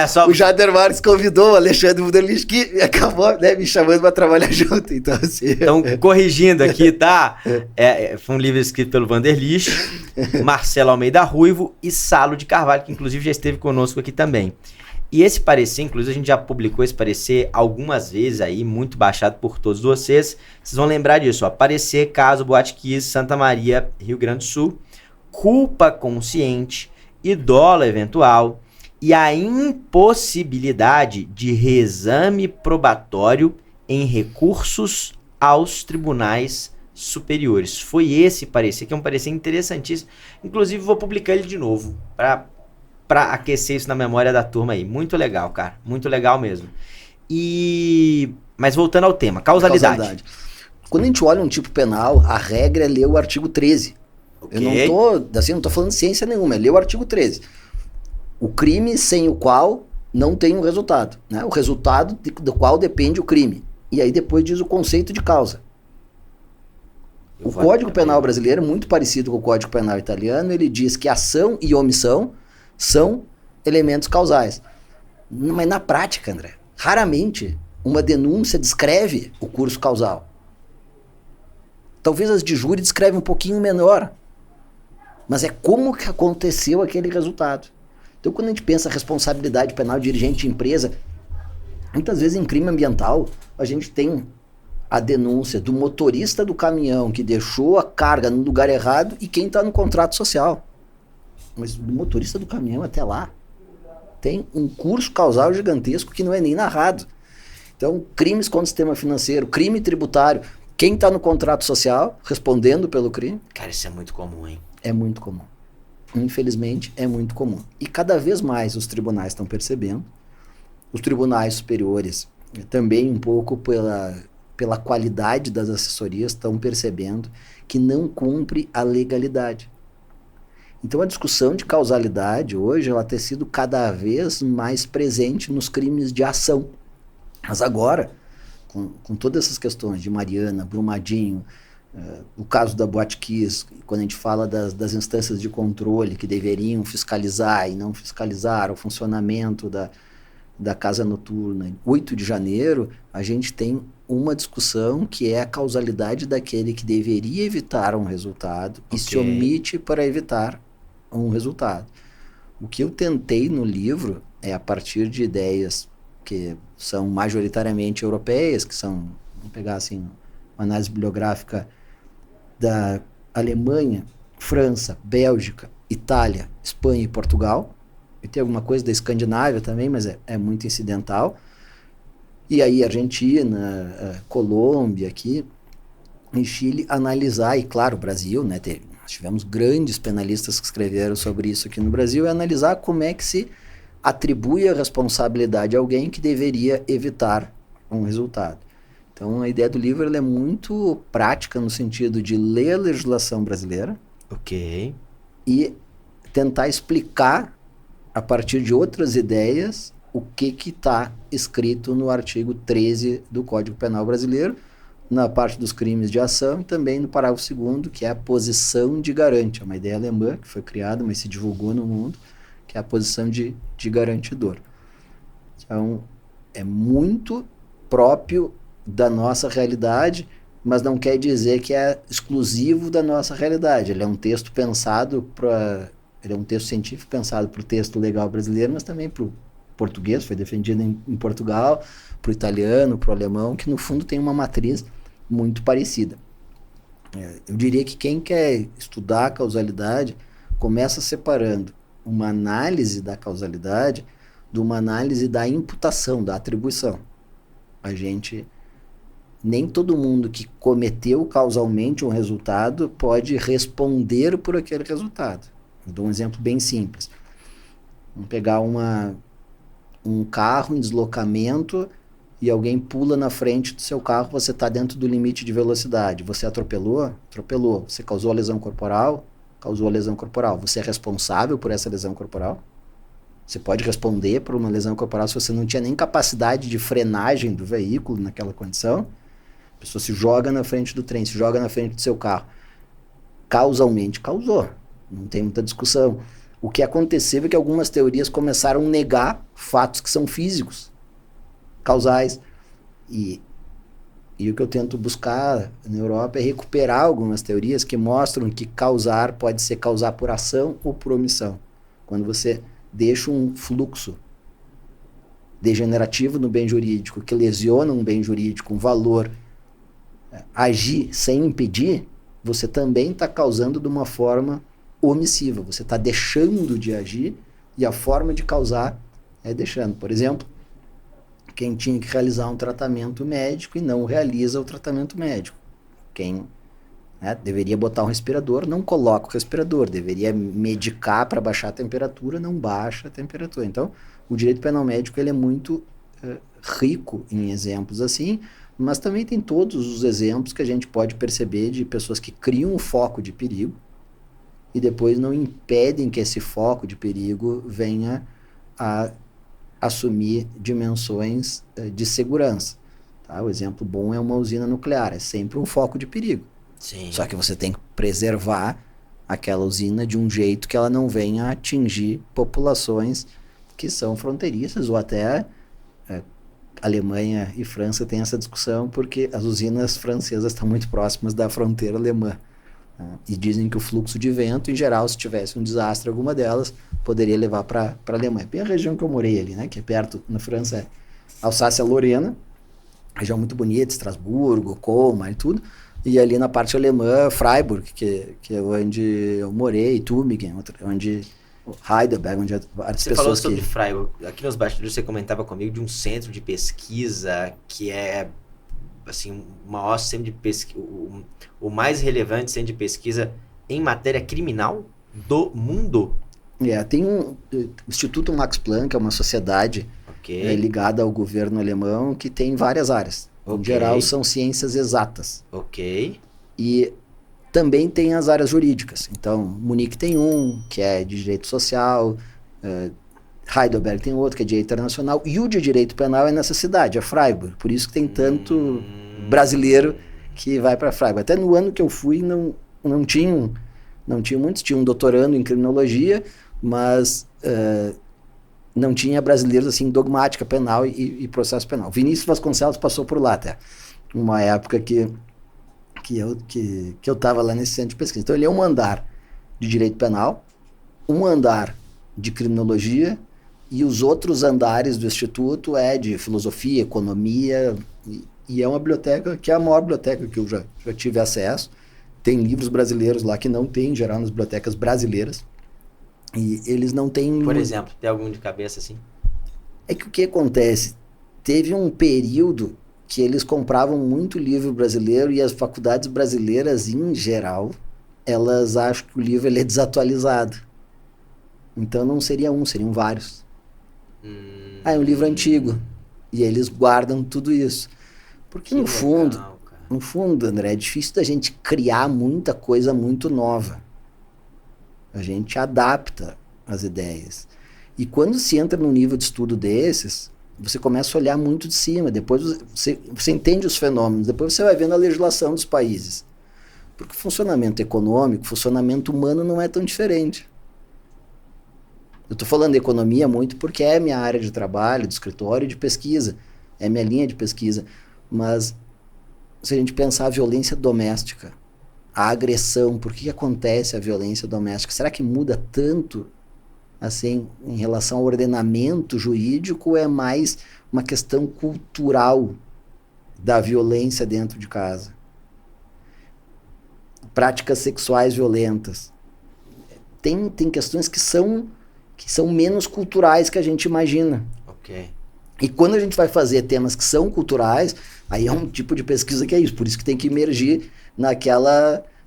só... o Jader Marques convidou o Alexandre Vanderlich, que acabou, né, me chamando para trabalhar junto. Então, assim... então, corrigindo aqui, tá? Foi um livro escrito pelo Vanderlich, Marcelo Almeida Ruivo e Salo de Carvalho, que inclusive já esteve conosco aqui também. E esse parecer, inclusive, a gente já publicou esse parecer algumas vezes aí, muito baixado por todos vocês. Vocês vão lembrar disso, ó. Parecer, caso Boate Kiss, Santa Maria, Rio Grande do Sul, culpa consciente e dolo eventual e a impossibilidade de reexame probatório em recursos aos tribunais superiores. Foi esse parecer, que é um parecer interessantíssimo. Inclusive, vou publicar ele de novo, para aquecer isso na memória da turma aí. Muito legal, cara. Muito legal mesmo. Mas voltando ao tema, causalidade. Quando a gente olha um tipo penal, a regra é ler o artigo 13. Eu não tô falando de ciência nenhuma, é ler o artigo 13. O crime sem o qual não tem um resultado. Né? O resultado do qual depende o crime. E aí depois diz o conceito de causa. O Código Penal brasileiro é muito parecido com o Código Penal italiano. Ele diz que ação e omissão são elementos causais. Mas na prática, André, raramente uma denúncia descreve o curso causal. Talvez as de júri descrevem um pouquinho menor. Mas é como que aconteceu aquele resultado. Então, quando a gente pensa responsabilidade penal de dirigente de empresa, muitas vezes em crime ambiental, a gente tem a denúncia do motorista do caminhão que deixou a carga no lugar errado e quem está no contrato social. Mas do motorista do caminhão até lá, tem um curso causal gigantesco que não é nem narrado. Então, crimes contra o sistema financeiro, crime tributário, quem está no contrato social respondendo pelo crime. Cara, isso é muito comum, hein? É muito comum. Infelizmente, é muito comum. E cada vez mais os tribunais estão percebendo, os tribunais superiores, também um pouco pela qualidade das assessorias, estão percebendo que não cumpre a legalidade. Então, a discussão de causalidade hoje, ela tem sido cada vez mais presente nos crimes de ação. Mas agora, com todas essas questões de Mariana, Brumadinho, o caso da Boate Kiss, quando a gente fala das instâncias de controle que deveriam fiscalizar e não fiscalizar o funcionamento da casa noturna, 8 de janeiro, a gente tem uma discussão que é a causalidade daquele que deveria evitar um resultado e se omite para evitar um resultado. O que eu tentei no livro é, a partir de ideias que são majoritariamente europeias, que são, vamos pegar assim, uma análise bibliográfica da Alemanha, França, Bélgica, Itália, Espanha e Portugal, e tem alguma coisa da Escandinávia também, mas é muito incidental, e aí Argentina, Colômbia aqui, e Chile, analisar, e claro, o Brasil, né, nós tivemos grandes penalistas que escreveram sobre isso aqui no Brasil, e analisar como é que se atribui a responsabilidade a alguém que deveria evitar um resultado. Então, a ideia do livro ela é muito prática no sentido de ler a legislação brasileira e tentar explicar, a partir de outras ideias, o que está escrito no artigo 13 do Código Penal Brasileiro, na parte dos crimes de ação e também no parágrafo 2º, que é a posição de garante. É uma ideia alemã que foi criada, mas se divulgou no mundo, que é a posição de garantidor. Então, é muito próprio da nossa realidade, mas não quer dizer que é exclusivo da nossa realidade. Ele é um texto pensado ele é um texto científico pensado para o texto legal brasileiro, mas também para o português, foi defendido em Portugal, para o italiano, para o alemão, que no fundo tem uma matriz muito parecida. Eu diria que quem quer estudar a causalidade começa separando uma análise da causalidade de uma análise da imputação, da atribuição. Nem todo mundo que cometeu causalmente um resultado pode responder por aquele resultado. Eu dou um exemplo bem simples. Vamos pegar um carro em deslocamento e alguém pula na frente do seu carro, você está dentro do limite de velocidade. Você atropelou? Atropelou. Você causou a lesão corporal? Causou a lesão corporal. Você é responsável por essa lesão corporal? Você pode responder por uma lesão corporal se você não tinha nem capacidade de frenagem do veículo naquela condição. A pessoa se joga na frente do trem, se joga na frente do seu carro. Causalmente causou. Não tem muita discussão. O que aconteceu é que algumas teorias começaram a negar fatos que são físicos, causais. E o que eu tento buscar na Europa é recuperar algumas teorias que mostram que causar pode ser causar por ação ou por omissão. Quando você deixa um fluxo degenerativo no bem jurídico, que lesiona um bem jurídico, um valor, agir sem impedir, você também está causando de uma forma omissiva. Você está deixando de agir e a forma de causar é deixando. Por exemplo, quem tinha que realizar um tratamento médico e não realiza o tratamento médico. Quem deveria botar um respirador, não coloca o respirador. Deveria medicar para baixar a temperatura, não baixa a temperatura. Então, o direito penal médico ele é muito rico em exemplos assim, mas também tem todos os exemplos que a gente pode perceber de pessoas que criam um foco de perigo e depois não impedem que esse foco de perigo venha a assumir dimensões de segurança. Tá? O exemplo bom é uma usina nuclear, é sempre um foco de perigo. Sim. Só que você tem que preservar aquela usina de um jeito que ela não venha a atingir populações que são fronteiriças, ou até Alemanha e França têm essa discussão porque as usinas francesas estão muito próximas da fronteira alemã. Né? E dizem que o fluxo de vento, em geral, se tivesse um desastre, alguma delas poderia levar para a Alemanha. Bem a região que eu morei ali, né? Que é perto, na França, é Alsácia-Lorena, região muito bonita, Estrasburgo, Colmar e tudo. E ali na parte alemã, Freiburg, que é onde eu morei, Tübingen, onde Heidelberg, onde várias Você pessoas falou sobre Freiburg. Aqui nos bastidores você comentava comigo de um centro de pesquisa que é assim, o maior centro de pesquisa, o mais relevante centro de pesquisa em matéria criminal do mundo. Tem o Instituto Max Planck, é uma sociedade ligada ao governo alemão que tem várias áreas. Em geral, são ciências exatas. Ok. E também tem as áreas jurídicas. Então, Munique tem um, que é de direito social, Heidelberg tem outro, que é de direito internacional, e o de direito penal é nessa cidade, é Freiburg. Por isso que tem tanto brasileiro que vai para Freiburg. Até no ano que eu fui, não tinham muitos, tinha um doutorando em criminologia, mas não tinha brasileiros assim, dogmática penal e processo penal. Vinícius Vasconcelos passou por lá até, uma época que eu estava lá nesse centro de pesquisa. Então ele é um andar de direito penal, um andar de criminologia, e os outros andares do Instituto é de filosofia, economia, e é uma biblioteca que é a maior biblioteca que eu já tive acesso. Tem livros brasileiros lá que não tem, em geral, nas bibliotecas brasileiras. E eles não têm... Por exemplo, tem algum de cabeça assim? É que o que acontece? Teve um período que eles compravam muito livro brasileiro e as faculdades brasileiras, em geral, elas acham que o livro ele é desatualizado. Então não seria um, seriam vários. É um livro antigo. E eles guardam tudo isso. Porque no fundo, André, é difícil da gente criar muita coisa muito nova. A gente adapta as ideias. E quando se entra num nível de estudo desses, você começa a olhar muito de cima. Depois você entende os fenômenos. Depois você vai vendo a legislação dos países. Porque o funcionamento econômico, o funcionamento humano não é tão diferente. Eu estou falando de economia muito porque é minha área de trabalho, de escritório e de pesquisa. É minha linha de pesquisa. Mas se a gente pensar a violência doméstica, a agressão, por que acontece a violência doméstica? Será que muda tanto assim em relação ao ordenamento jurídico ou é mais uma questão cultural da violência dentro de casa? Práticas sexuais violentas. Tem questões que são menos culturais que a gente imagina. Ok. E quando a gente vai fazer temas que são culturais, aí é um tipo de pesquisa que é isso. Por isso que tem que emergir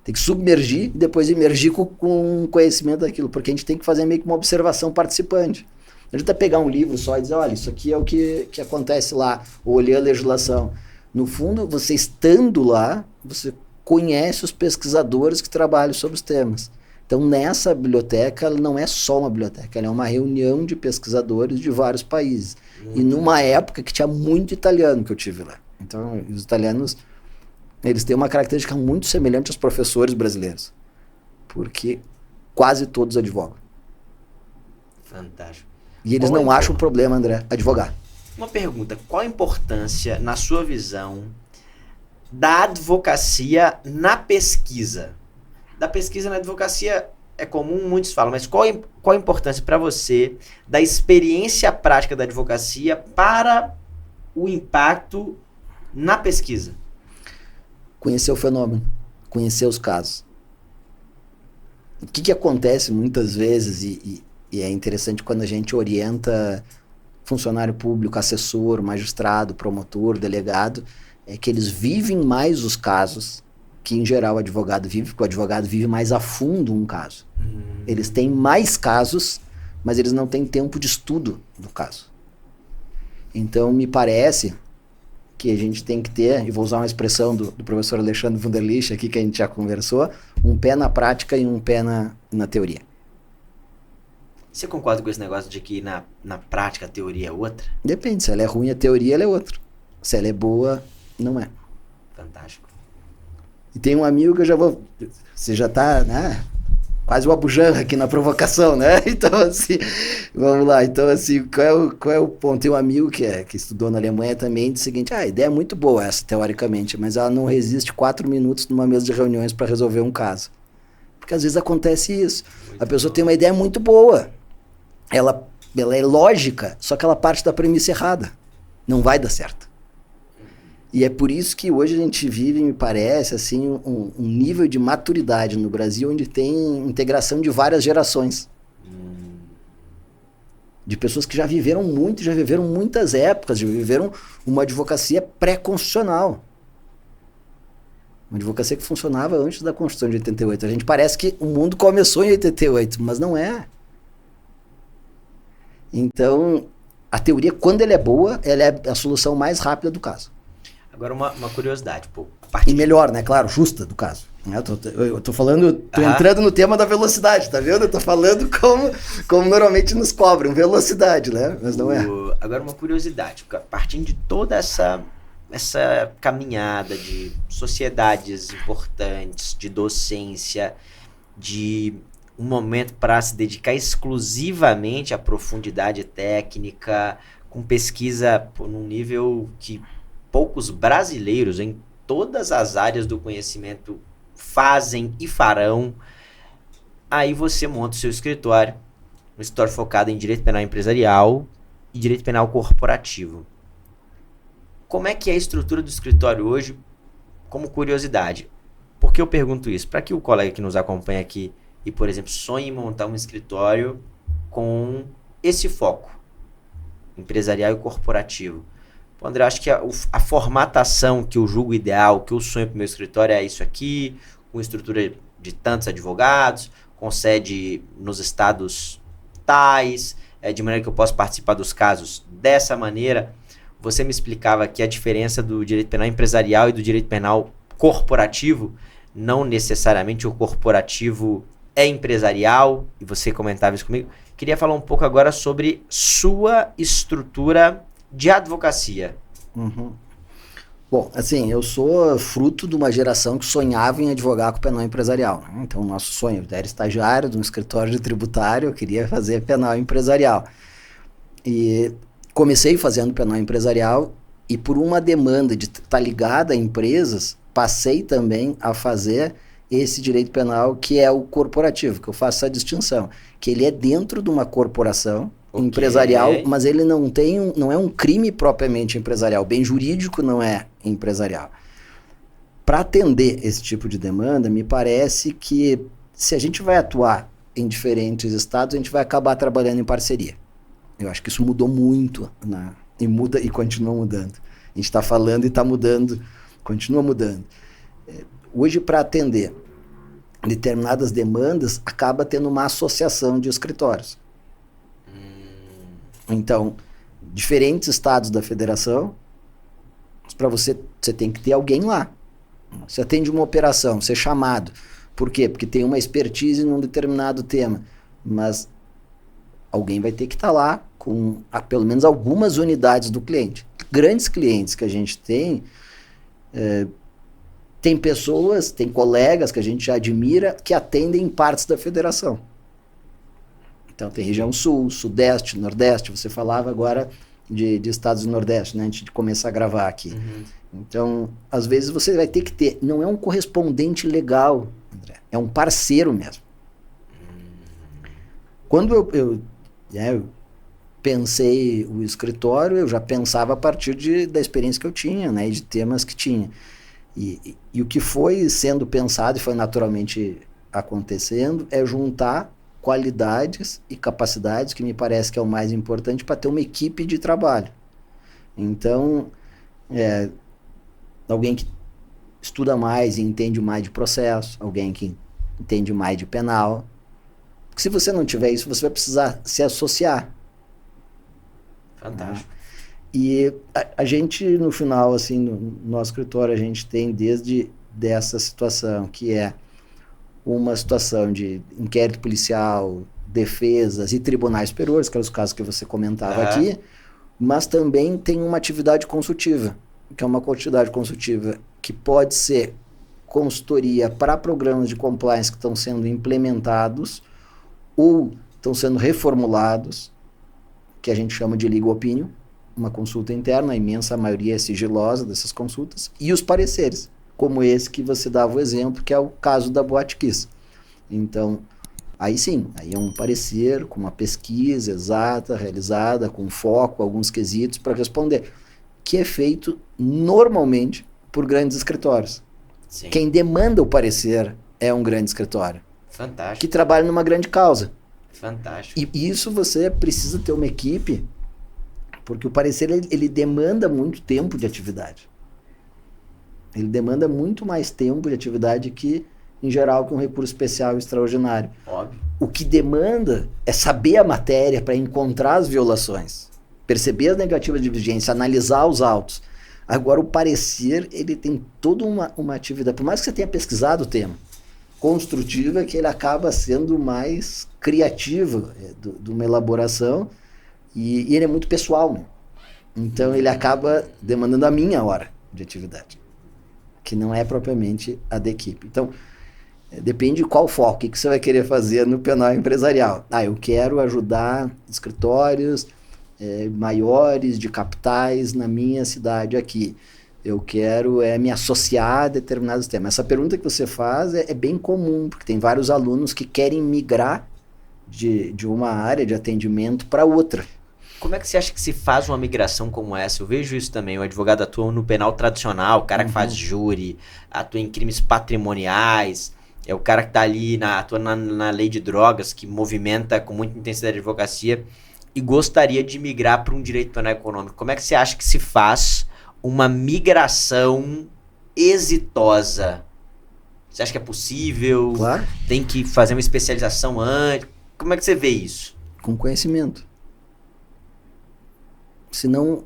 tem que submergir e depois emergir com conhecimento daquilo, porque a gente tem que fazer meio que uma observação participante. Não adianta pegar um livro só e dizer, olha, isso aqui é o que acontece lá, ou ler a legislação. No fundo, você estando lá, você conhece os pesquisadores que trabalham sobre os temas. Então, nessa biblioteca, ela não é só uma biblioteca, ela é uma reunião de pesquisadores de vários países. E numa época que tinha muito italiano que eu tive lá. Então, os italianos, eles têm uma característica muito semelhante aos professores brasileiros. Porque quase todos advogam. Fantástico. E eles não acham problema, André, advogar. Uma pergunta, qual a importância, na sua visão, da advocacia na pesquisa? Da pesquisa na advocacia é comum, muitos falam, mas qual a importância para você da experiência prática da advocacia para o impacto na pesquisa? Conhecer o fenômeno, conhecer os casos. O que acontece muitas vezes, e é interessante quando a gente orienta funcionário público, assessor, magistrado, promotor, delegado, é que eles vivem mais os casos que em geral o advogado vive, porque o advogado vive mais a fundo um caso. Eles têm mais casos, mas eles não têm tempo de estudo do caso. Então me parece que a gente tem que ter, e vou usar uma expressão do professor Alexandre Wunderlich aqui, que a gente já conversou, um pé na prática e um pé na teoria. Você concorda com esse negócio de que na prática a teoria é outra? Depende, se ela é ruim a teoria ela é outra. Se ela é boa, não é. Fantástico. E tem um amigo que eu já vou... Você já tá, né? quase o Abu Janra aqui na provocação, né? Então, assim, vamos lá. Então, assim, qual é o ponto? Tem um amigo que estudou na Alemanha também, diz o seguinte, a ideia é muito boa essa, teoricamente, mas ela não resiste 4 minutos numa mesa de reuniões para resolver um caso. Porque às vezes acontece isso. A pessoa tem uma ideia muito boa, ela é lógica, só que ela parte da premissa errada. Não vai dar certo. E é por isso que hoje a gente vive, me parece, assim, um nível de maturidade no Brasil onde tem integração de várias gerações. De pessoas que já viveram muito, já viveram muitas épocas, já viveram uma advocacia pré-constitucional. Uma advocacia que funcionava antes da Constituição de 88. A gente parece que o mundo começou em 88, mas não é. Então, a teoria, quando ela é boa, ela é a solução mais rápida do caso. Agora uma curiosidade, pô. E melhor, né? Claro, justa do caso. Eu tô falando, tô entrando no tema da velocidade, tá vendo? Eu tô falando como normalmente nos cobram, velocidade, né? Mas não é. Agora uma curiosidade, partindo de toda essa caminhada de sociedades importantes, de docência, de um momento para se dedicar exclusivamente à profundidade técnica, com pesquisa num nível que poucos brasileiros em todas as áreas do conhecimento fazem e farão. Aí você monta o seu escritório, um escritório focado em direito penal empresarial e direito penal corporativo. Como é que é a estrutura do escritório hoje, como curiosidade? Por que eu pergunto isso? Para que o colega que nos acompanha aqui e, por exemplo, sonhe em montar um escritório com esse foco, empresarial e corporativo. Pô, André, eu acho que a formatação que eu julgo ideal, que eu sonho para o meu escritório é isso aqui, com estrutura de tantos advogados, com sede nos estados tais, de maneira que eu possa participar dos casos dessa maneira. Você me explicava que a diferença do direito penal empresarial e do direito penal corporativo, não necessariamente o corporativo é empresarial, e você comentava isso comigo. Queria falar um pouco agora sobre sua estrutura de advocacia. Uhum. Bom, assim, eu sou fruto de uma geração que sonhava em advogar com penal empresarial. Né? Então, o nosso sonho, eu era estagiário de um escritório de tributário, eu queria fazer penal empresarial. E comecei fazendo penal empresarial e por uma demanda de estar ligada a empresas, passei também a fazer esse direito penal que é o corporativo, que eu faço essa distinção, que ele é dentro de uma corporação empresarial, mas ele não é um crime propriamente empresarial, bem jurídico não é empresarial. Para atender esse tipo de demanda, me parece que se a gente vai atuar em diferentes estados, a gente vai acabar trabalhando em parceria. Eu acho que isso mudou muito, né? E muda e continua mudando. A gente está falando e está mudando, continua mudando. Hoje, para atender determinadas demandas, acaba tendo uma associação de escritórios. Então, diferentes estados da federação, para você tem que ter alguém lá. Você atende uma operação, você é chamado. Por quê? Porque tem uma expertise num determinado tema. Mas alguém vai ter que estar lá com pelo menos algumas unidades do cliente. Grandes clientes que a gente tem, tem pessoas, tem colegas que a gente já admira que atendem em partes da federação. Então tem região sul, sudeste, nordeste, você falava agora de estados do nordeste, né, antes de começar a gravar aqui. Uhum. Então, às vezes você vai ter que ter, não é um correspondente legal, André, é um parceiro mesmo. Quando eu pensei o escritório, eu já pensava a partir da experiência que eu tinha, né, e de temas que tinha. E o que foi sendo pensado e foi naturalmente acontecendo é juntar qualidades e capacidades, que me parece que é o mais importante para ter uma equipe de trabalho. Então, alguém que estuda mais e entende mais de processo, alguém que entende mais de penal. Porque se você não tiver isso, você vai precisar se associar. Fantástico. Né? E a gente, no final, assim, no nosso escritório, a gente tem desde dessa situação, que é uma situação de inquérito policial, defesas e tribunais superiores, que eram os casos que você comentava aqui, mas também tem uma atividade consultiva, que é uma atividade consultiva que pode ser consultoria para programas de compliance que estão sendo implementados ou estão sendo reformulados, que a gente chama de legal opinion, uma consulta interna, a imensa maioria é sigilosa dessas consultas, e os pareceres, como esse que você dava o exemplo, que é o caso da Boate Kiss. Então, aí sim, aí é um parecer com uma pesquisa exata, realizada, com foco, alguns quesitos para responder, que é feito normalmente por grandes escritórios. Sim. Quem demanda o parecer é um grande escritório. Fantástico. Que trabalha numa grande causa. Fantástico. E isso você precisa ter uma equipe, porque o parecer ele demanda muito tempo de atividade. Ele demanda muito mais tempo de atividade que, em geral, que um recurso especial e extraordinário. Óbvio. O que demanda é saber a matéria para encontrar as violações, perceber as negativas de vigência, analisar os autos. Agora, o parecer, ele tem toda uma atividade, por mais que você tenha pesquisado o tema, construtiva, que ele acaba sendo mais criativo de uma elaboração, e ele é muito pessoal, né? Então, ele acaba demandando a minha hora de atividade, que não é propriamente a da equipe. Então, depende de qual foco, o que você vai querer fazer no penal empresarial. Eu quero ajudar escritórios maiores de capitais na minha cidade aqui. Eu quero me associar a determinados temas. Essa pergunta que você faz é bem comum, porque tem vários alunos que querem migrar de uma área de atendimento para outra. Como é que você acha que se faz uma migração como essa? Eu vejo isso também, o advogado atua no penal tradicional, o cara que faz júri, atua em crimes patrimoniais, é o cara que está ali, atua na lei de drogas, que movimenta com muita intensidade a advocacia e gostaria de migrar para um direito penal econômico. Como é que você acha que se faz uma migração exitosa? Você acha que é possível? Claro. Tem que fazer uma especialização antes? Como é que você vê isso? Com conhecimento. Senão,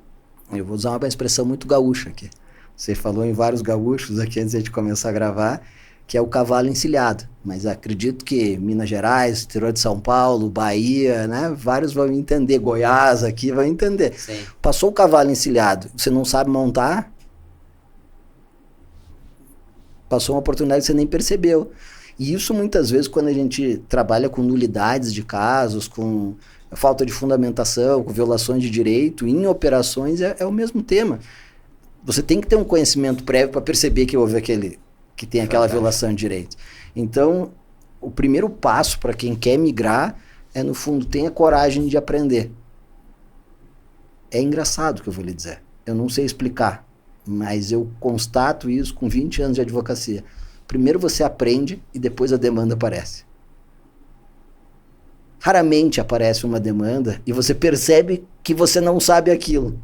eu vou usar uma expressão muito gaúcha aqui. Você falou em vários gaúchos aqui antes de começar a gravar, que é o cavalo encilhado. Mas acredito que Minas Gerais, interior de São Paulo, Bahia, né? Vários vão entender. Goiás aqui vão entender. Sim. Passou o cavalo encilhado, você não sabe montar, passou uma oportunidade que você nem percebeu. E isso muitas vezes quando a gente trabalha com nulidades de casos, com falta de fundamentação, com violações de direito, em operações é o mesmo tema. Você tem que ter um conhecimento prévio para perceber que houve que tem aquela violação de direito. Então, o primeiro passo para quem quer migrar é, no fundo, tenha coragem de aprender. É engraçado o que eu vou lhe dizer. Eu não sei explicar, mas eu constato isso com 20 anos de advocacia. Primeiro você aprende e depois a demanda aparece. Raramente aparece uma demanda e você percebe que você não sabe aquilo.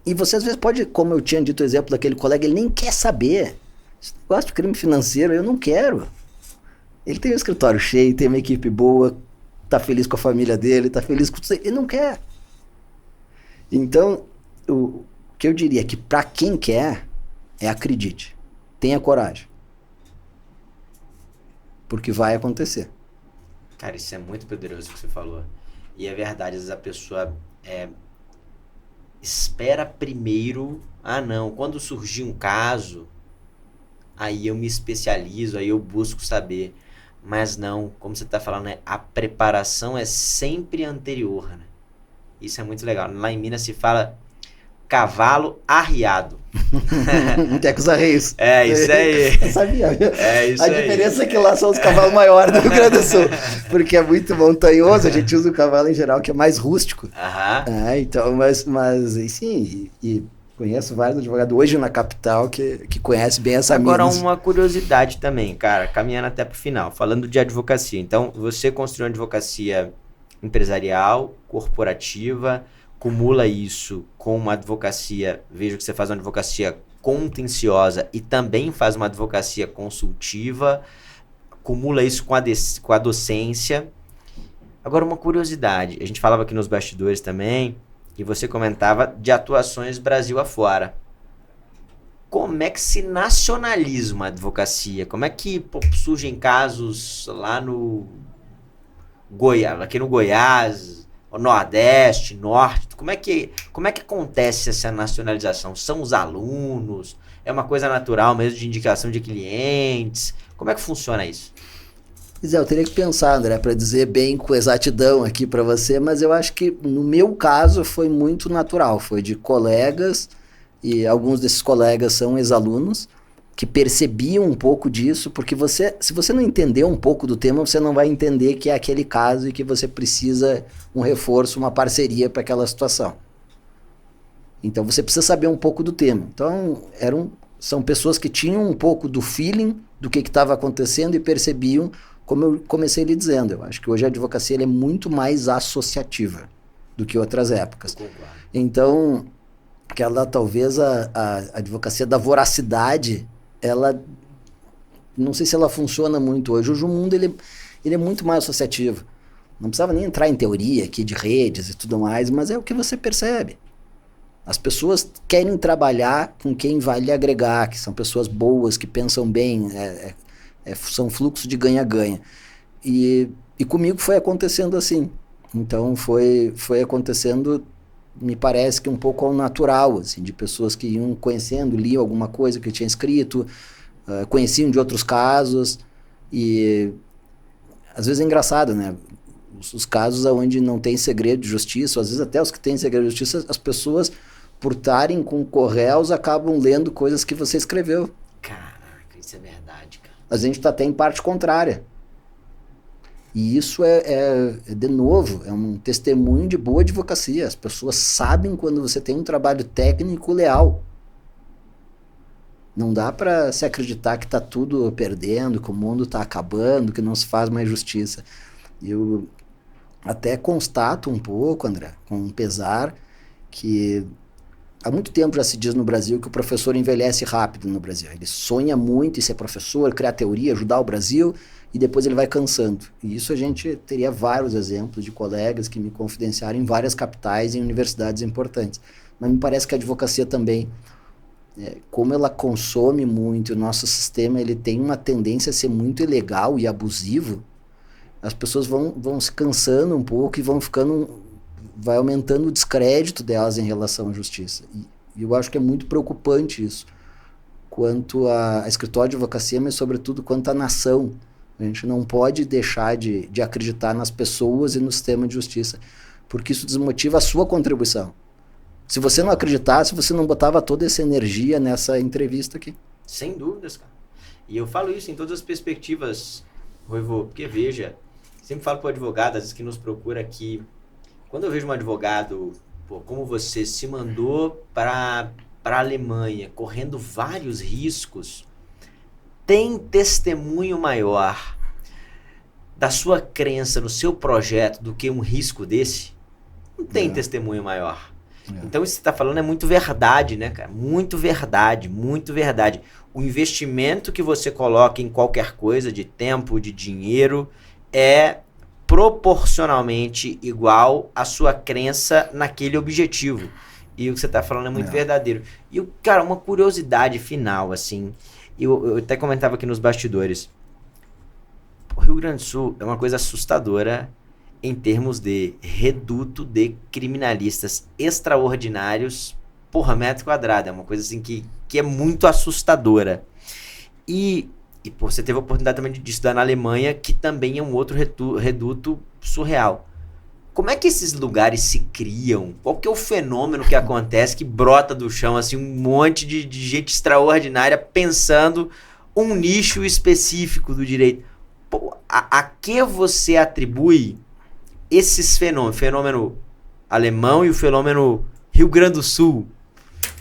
E você às vezes pode, como eu tinha dito o exemplo daquele colega, ele nem quer saber. Esse negócio de crime financeiro, eu não quero. Ele tem um escritório cheio, tem uma equipe boa, tá feliz com a família dele, tá feliz com tudo. Ele não quer. Então, o que eu diria é que para quem quer, acredite. Tenha coragem. Porque vai acontecer. Cara, isso é muito poderoso o que você falou. E é verdade, às vezes a pessoa espera primeiro, não, quando surgir um caso, aí eu me especializo, aí eu busco saber. Mas não, como você está falando, a preparação é sempre anterior, né? Isso é muito legal. Lá em Minas se fala cavalo arriado. Tecos Reis. É, isso aí. Eu sabia. É isso a aí. diferença é que lá são os cavalos maiores do Rio Grande do Sul. Porque é muito montanhoso, a gente usa o cavalo em geral que é mais rústico. Aham. Então, mas sim, e conheço vários advogados hoje na capital que conhecem bem essa Minas. Agora uma curiosidade também, cara, caminhando até pro final, falando de advocacia. Então, você construiu uma advocacia empresarial, corporativa, cumula isso com uma advocacia, vejo que você faz uma advocacia contenciosa e também faz uma advocacia consultiva, cumula isso com a docência. Agora, uma curiosidade, a gente falava aqui nos bastidores também, e você comentava de atuações Brasil afora. Como é que se nacionaliza uma advocacia? Como é que surgem casos lá no Goiás, aqui no Goiás, Nordeste, Norte? Como é que acontece essa nacionalização? São os alunos? É uma coisa natural mesmo de indicação de clientes? Como é que funciona isso? Pois é, eu teria que pensar, André, para dizer bem com exatidão aqui para você, mas eu acho que no meu caso foi muito natural, foi de colegas, e alguns desses colegas são ex-alunos, que percebiam um pouco disso, porque se você não entender um pouco do tema, você não vai entender que é aquele caso e que você precisa um reforço, uma parceria para aquela situação. Então você precisa saber um pouco do tema. Então são pessoas que tinham um pouco do feeling do que estava acontecendo e percebiam, como eu comecei lhe dizendo. Eu acho que hoje a advocacia ela é muito mais associativa do que outras épocas. Então, talvez a advocacia da voracidade, ela, não sei se ela funciona muito hoje. Hoje o mundo ele é muito mais associativo. Não precisava nem entrar em teoria aqui de redes e tudo mais, mas é o que você percebe. As pessoas querem trabalhar com quem vai lhe agregar, que são pessoas boas, que pensam bem, são fluxo de ganha-ganha. E comigo foi acontecendo assim. Então foi acontecendo, me parece que um pouco ao natural, assim, de pessoas que iam conhecendo, liam alguma coisa que eu tinha escrito, conheciam de outros casos, e às vezes é engraçado, né? Os casos onde não tem segredo de justiça, ou às vezes até os que têm segredo de justiça, as pessoas, por estarem com correios, acabam lendo coisas que você escreveu. Caraca, isso é verdade, cara. A gente está até em parte contrária. E isso de novo, é um testemunho de boa advocacia. As pessoas sabem quando você tem um trabalho técnico leal. Não dá para se acreditar que está tudo perdendo, que o mundo está acabando, que não se faz mais justiça. Eu até constato um pouco, André, com pesar, que há muito tempo já se diz no Brasil que o professor envelhece rápido no Brasil. Ele sonha muito em ser professor, criar teoria, ajudar o Brasil, e depois ele vai cansando. E isso a gente teria vários exemplos de colegas que me confidenciaram em várias capitais e em universidades importantes. Mas me parece que a advocacia também, como ela consome muito, o nosso sistema ele tem uma tendência a ser muito ilegal e abusivo, as pessoas vão se cansando um pouco e vai aumentando o descrédito delas em relação à justiça. E eu acho que é muito preocupante isso, quanto a escritório de advocacia, mas sobretudo quanto à nação. A gente não pode deixar de acreditar nas pessoas e no sistema de justiça, porque isso desmotiva a sua contribuição. Se você não acreditasse, você não botava toda essa energia nessa entrevista aqui. Sem dúvidas, cara. E eu falo isso em todas as perspectivas, Ruivo, porque veja, sempre falo para o advogado, às vezes que nos procura aqui, quando eu vejo um advogado, como você, se mandou para a Alemanha, correndo vários riscos, tem testemunho maior da sua crença no seu projeto do que um risco desse? Não tem testemunho maior. Então isso que você está falando é muito verdade, né, cara? Muito verdade, muito verdade. O investimento que você coloca em qualquer coisa, de tempo, de dinheiro, é proporcionalmente igual à sua crença naquele objetivo. E o que você está falando é muito verdadeiro. E, cara, uma curiosidade final, assim, eu até comentava aqui nos bastidores, o Rio Grande do Sul é uma coisa assustadora em termos de reduto de criminalistas extraordinários por metro quadrado. É uma coisa assim que é muito assustadora. E você teve a oportunidade também de estudar na Alemanha, que também é um outro reduto surreal. Como é que esses lugares se criam? Qual que é o fenômeno que acontece, que brota do chão, assim, um monte de gente extraordinária pensando um nicho específico do direito? Pô, a que você atribui esses fenômenos? Fenômeno alemão e o fenômeno Rio Grande do Sul?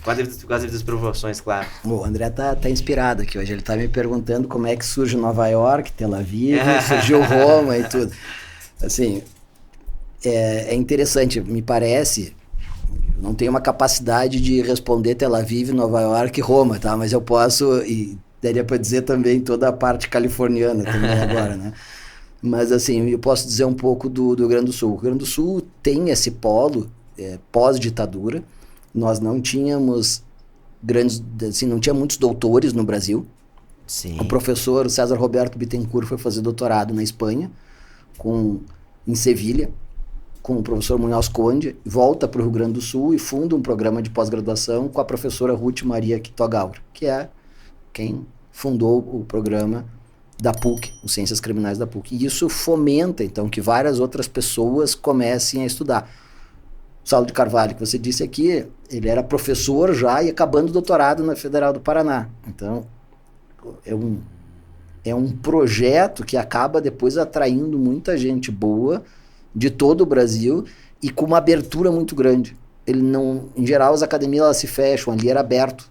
Com as devidas proporções, claro. O André tá inspirado aqui hoje. Ele tá me perguntando como é que surge Nova York, Tel Aviv, surgiu Roma e tudo. Assim, é interessante, me parece. Eu não tenho uma capacidade de responder Tel Aviv, Nova York e Roma, tá? Mas eu posso, e daria para dizer também toda a parte californiana também agora, né? Mas assim, eu posso dizer um pouco do Rio Grande do Sul. O Rio Grande do Sul tem esse polo pós-ditadura. Nós não tínhamos não tinha muitos doutores no Brasil. Sim. O professor César Roberto Bittencourt foi fazer doutorado na Espanha, em Sevilha. com o professor Munhoz Conde, volta para o Rio Grande do Sul e funda um programa de pós-graduação com a professora Ruth Maria Kittogaur, que é quem fundou o programa da PUC, o Ciências Criminais da PUC. E isso fomenta, então, que várias outras pessoas comecem a estudar. O Saulo de Carvalho, que você disse aqui, ele era professor já e acabando o doutorado na Federal do Paraná. Então, é um projeto que acaba depois atraindo muita gente boa de todo o Brasil e com uma abertura muito grande. Ele não, em geral, as academias elas se fecham, ali era aberto.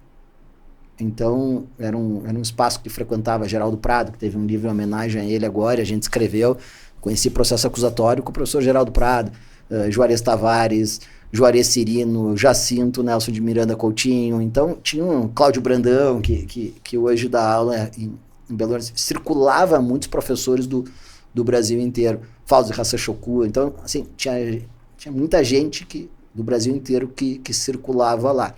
Então, era um espaço que frequentava Geraldo Prado, que teve um livro em homenagem a ele agora, a gente escreveu, conheci processo acusatório com o professor Geraldo Prado, Juarez Tavares, Juarez Cirino, Jacinto, Nelson de Miranda Coutinho. Então, tinha um Cláudio Brandão, que hoje dá aula em Belo Horizonte. Circulava muitos professores do Brasil inteiro. Fausto Rassachoku. Então, assim, tinha muita gente do Brasil inteiro que circulava lá.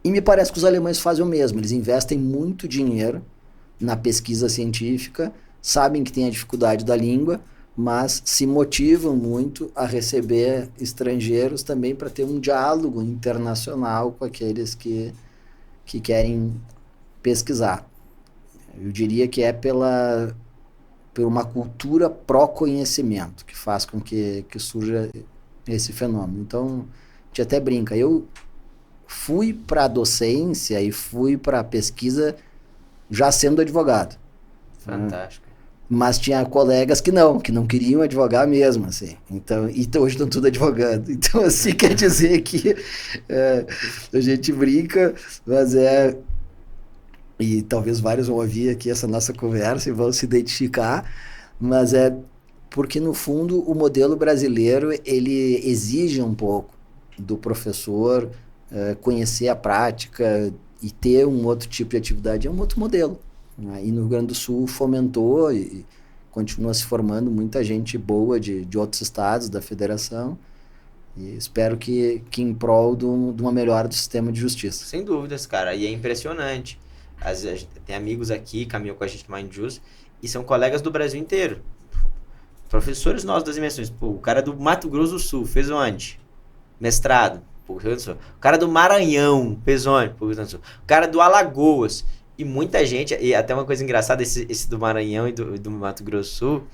E me parece que os alemães fazem o mesmo. Eles investem muito dinheiro na pesquisa científica, sabem que tem a dificuldade da língua, mas se motivam muito a receber estrangeiros também para ter um diálogo internacional com aqueles que querem pesquisar. Eu diria que é por uma cultura pró-conhecimento que faz com que surja esse fenômeno. Então, a gente até brinca. Eu fui para a docência e fui para a pesquisa já sendo advogado. Fantástico. Mas tinha colegas que não queriam advogar mesmo, assim. Então hoje estão tudo advogando. Então, assim, quer dizer que a gente brinca, mas e talvez vários vão ouvir aqui essa nossa conversa e vão se identificar, mas é porque, no fundo, o modelo brasileiro, ele exige um pouco do professor conhecer a prática e ter um outro tipo de atividade. É um outro modelo. E no Rio Grande do Sul fomentou e continua se formando muita gente boa de outros estados da federação, e espero que em prol de uma melhora do sistema de justiça. Sem dúvidas, cara, e é impressionante. Às vezes, tem amigos aqui, caminham com a gente no Mind Juice, e são colegas do Brasil inteiro. Professores nossos das dimensões. Pô, o cara do Mato Grosso do Sul fez onde? Mestrado. Pô, Rio Grande do Sul. O cara do Maranhão fez onde? Pô, Rio Grande do Sul. O cara do Alagoas. E muita gente, e até uma coisa engraçada, esse do Maranhão e do Mato Grosso do Sul,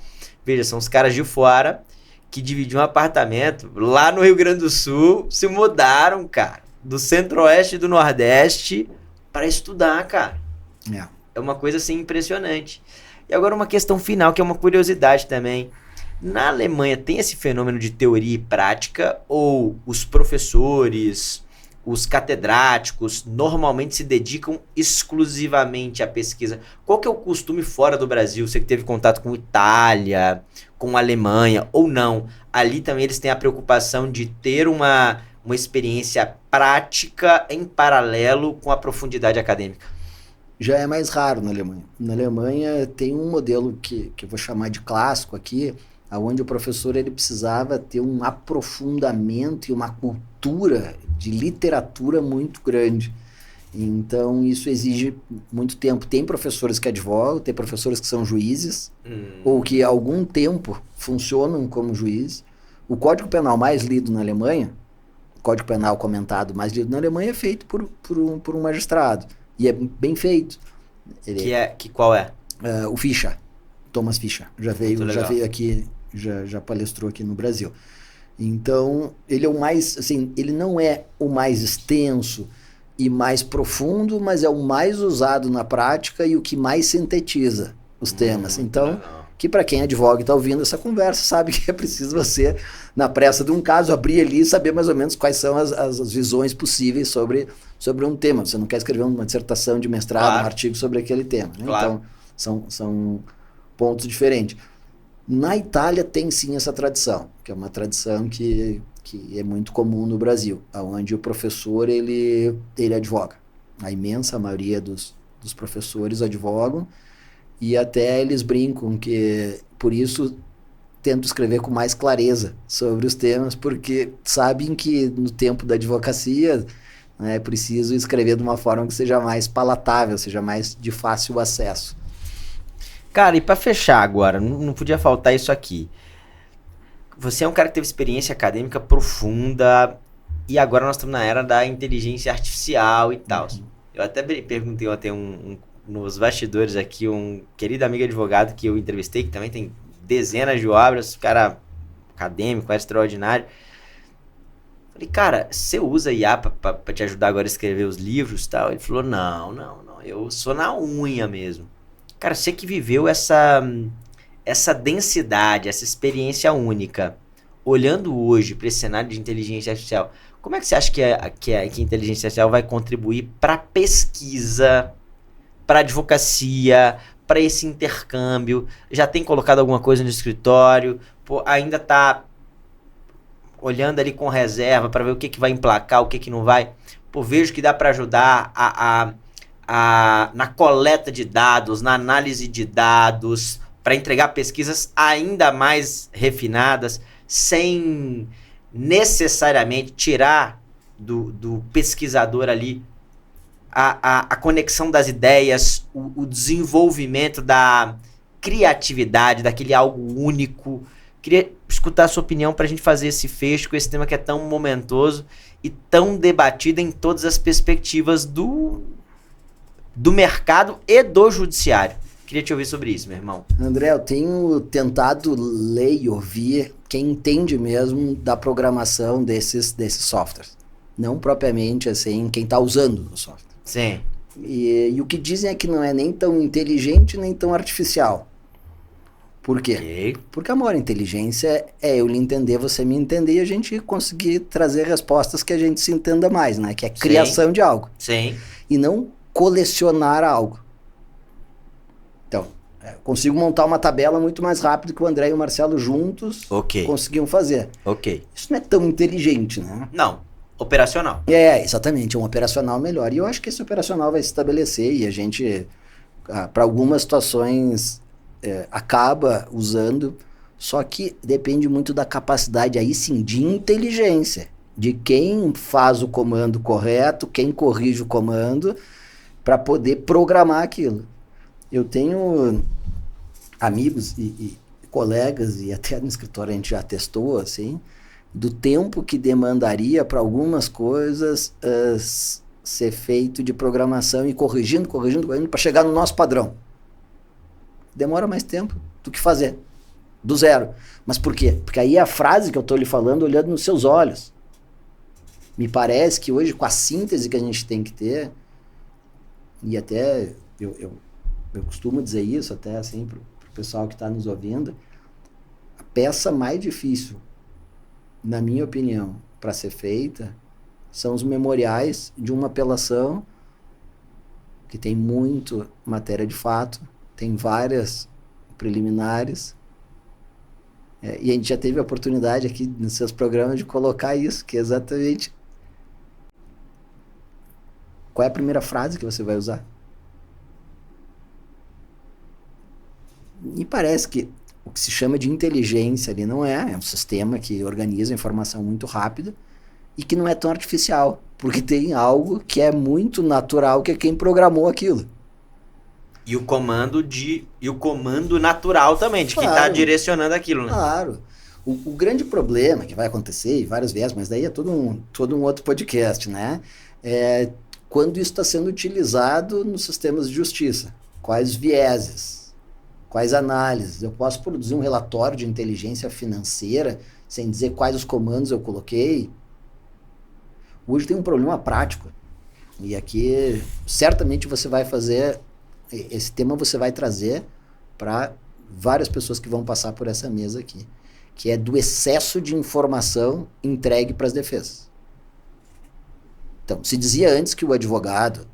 veja, são os caras de fora que dividiam um apartamento lá no Rio Grande do Sul, se mudaram, cara, do Centro-Oeste e do Nordeste para estudar, cara. É uma coisa assim impressionante. E agora uma questão final, que é uma curiosidade também. Na Alemanha tem esse fenômeno de teoria e prática, ou os professores, os catedráticos normalmente se dedicam exclusivamente à pesquisa? Qual que é o costume fora do Brasil? Você que teve contato com Itália, com Alemanha, ou não? Ali também eles têm a preocupação de ter uma experiência prática em paralelo com a profundidade acadêmica. Já é mais raro na Alemanha. Na Alemanha tem um modelo que eu vou chamar de clássico aqui, onde o professor ele precisava ter um aprofundamento e uma cultura de literatura muito grande. Então, isso exige muito tempo. Tem professores que advogam, tem professores que são juízes, ou que há algum tempo funcionam como juiz. O Código Penal mais lido na Alemanha, o Código Penal comentado mais lido na Alemanha, é feito por um magistrado. E é bem feito. Qual é? O Fischer, Thomas Fischer. Já veio aqui, já palestrou aqui no Brasil. Então, ele é o mais, assim, ele não é o mais extenso e mais profundo, mas é o mais usado na prática e o que mais sintetiza os temas. Então, que para quem advoga e está ouvindo essa conversa, sabe que é preciso você, na pressa de um caso, abrir ali e saber mais ou menos quais são as visões possíveis sobre um tema. Você não quer escrever uma dissertação de mestrado, um artigo sobre aquele tema. Né? Claro. Então, são pontos diferentes. Na Itália tem sim essa tradição, que é uma tradição que é muito comum no Brasil, onde o professor ele advoga. A imensa maioria dos professores advogam, e até eles brincam que, por isso, tento escrever com mais clareza sobre os temas, porque sabem que no tempo da advocacia é preciso escrever de uma forma que seja mais palatável, seja mais de fácil acesso. Cara, e para fechar agora, não podia faltar isso aqui. você é um cara que teve experiência acadêmica profunda e agora nós estamos na era da inteligência artificial e tal. Eu até perguntei ontem nos bastidores aqui, um querido amigo advogado que eu entrevistei, que também tem dezenas de obras, cara acadêmico, extraordinário. Falei, cara, você usa IA pra te ajudar agora a escrever os livros e tal? Ele falou, não, eu sou na unha mesmo. Cara, você que viveu essa densidade, essa experiência única, olhando hoje para esse cenário de inteligência artificial, como é que você acha que a inteligência artificial vai contribuir para a pesquisa, para a advocacia, para esse intercâmbio? Já tem colocado alguma coisa no escritório? Pô, ainda está olhando ali com reserva para ver o que vai emplacar, o que não vai? Pô, vejo que dá para ajudar na coleta de dados, na análise de dados, para entregar pesquisas ainda mais refinadas, sem necessariamente tirar do pesquisador ali a conexão das ideias, o desenvolvimento da criatividade, daquele algo único. Queria escutar a sua opinião para a gente fazer esse fecho com esse tema que é tão momentoso e tão debatido em todas as perspectivas do mercado e do judiciário. Queria te ouvir sobre isso, meu irmão. André, eu tenho tentado ler e ouvir quem entende mesmo da programação desses softwares. Não propriamente assim, quem está usando o software. Sim. E o que dizem é que não é nem tão inteligente, nem tão artificial. Por quê? Okay. Porque a maior inteligência é eu lhe entender, você me entender e a gente conseguir trazer respostas que a gente se entenda mais, né? Que é criação de algo. Sim. E não colecionar algo. Então, consigo montar uma tabela muito mais rápido que o André e o Marcelo juntos conseguiam fazer. Ok. Isso não é tão inteligente, né? Não. Operacional. Exatamente. É um operacional melhor. E eu acho que esse operacional vai se estabelecer e a gente, para algumas situações, acaba usando. Só que depende muito da capacidade, aí sim, de inteligência. De quem faz o comando correto, quem corrige o comando, para poder programar aquilo. Eu tenho amigos e colegas, e até no escritório a gente já testou, assim, do tempo que demandaria para algumas coisas ser feito de programação e corrigindo, para chegar no nosso padrão. Demora mais tempo do que fazer, do zero. Mas por quê? Porque aí é a frase que eu estou lhe falando olhando nos seus olhos. Me parece que hoje, com a síntese que a gente tem que ter, e até eu costumo dizer isso até assim pro pessoal que está nos ouvindo, a peça mais difícil, na minha opinião, para ser feita, são os memoriais de uma apelação que tem muito matéria de fato, tem várias preliminares, e a gente já teve a oportunidade aqui nos seus programas de colocar isso, que é exatamente qual é a primeira frase que você vai usar. Me parece que o que se chama de inteligência ali não é um sistema que organiza a informação muito rápido e que não é tão artificial, porque tem algo que é muito natural, que é quem programou aquilo. E o comando natural também, de quem está direcionando aquilo, né? Claro. O grande problema que vai acontecer, e várias vezes, mas daí é todo um outro podcast, né? É quando isso está sendo utilizado nos sistemas de justiça. Quais vieses? Quais análises? Eu posso produzir um relatório de inteligência financeira sem dizer quais os comandos eu coloquei? Hoje tem um problema prático. E aqui, certamente você vai fazer... Esse tema você vai trazer para várias pessoas que vão passar por essa mesa aqui. Que é do excesso de informação entregue para as defesas. Então, se dizia antes que o advogado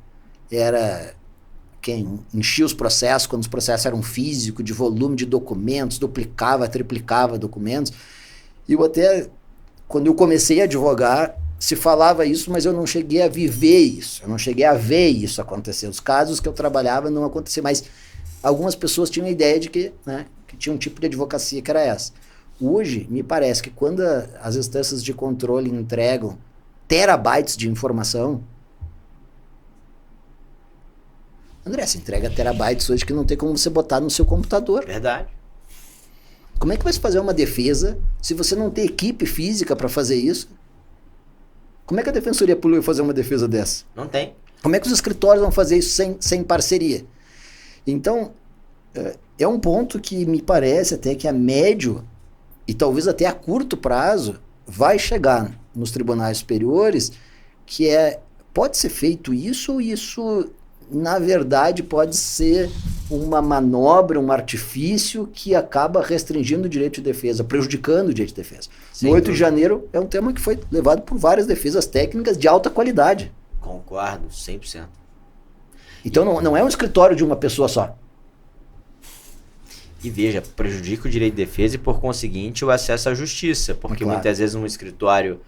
era quem enchia os processos, quando os processos eram físicos, de volume de documentos, duplicava, triplicava documentos. E eu até, quando eu comecei a advogar, se falava isso, mas eu não cheguei a viver isso, eu não cheguei a ver isso acontecer. Os casos que eu trabalhava não aconteciam, mas algumas pessoas tinham a ideia de que, né, que tinha um tipo de advocacia que era essa. Hoje, me parece que quando as instâncias de controle entregam terabytes de informação, André, você entrega terabytes hoje que não tem como você botar no seu computador. Verdade. Como é que vai se fazer uma defesa se você não tem equipe física para fazer isso? Como é que a Defensoria Pública vai fazer uma defesa dessa? Não tem. Como é que os escritórios vão fazer isso sem parceria? Então, é um ponto que me parece até que a médio e talvez até a curto prazo vai chegar nos tribunais superiores, que pode ser feito isso, ou isso, na verdade, pode ser uma manobra, um artifício que acaba restringindo o direito de defesa, prejudicando o direito de defesa. No 8 de janeiro é um tema que foi levado por várias defesas técnicas de alta qualidade. Concordo, 100%. Então não é um escritório de uma pessoa só. E veja, prejudica o direito de defesa e, por conseguinte, o acesso à justiça. Porque Claro. muitas vezes um escritório,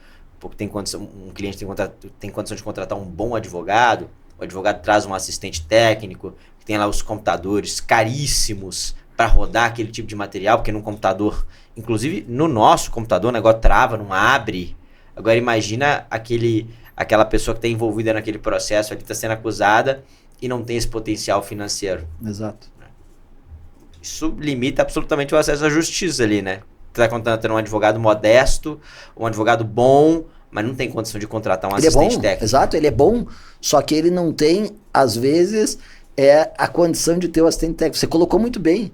um cliente tem condição de contratar um bom advogado, o advogado traz um assistente técnico, que tem lá os computadores caríssimos para rodar aquele tipo de material, porque num computador, inclusive no nosso computador, o negócio trava, não abre. Agora imagina aquela pessoa que está envolvida naquele processo, ali está sendo acusada e não tem esse potencial financeiro. Exato. Isso limita absolutamente o acesso à justiça ali, né? Você tá contratando um advogado modesto, um advogado bom, mas não tem condição de contratar um assistente técnico. Exato, ele é bom, só que ele não tem, às vezes, a condição de ter o assistente técnico. Você colocou muito bem.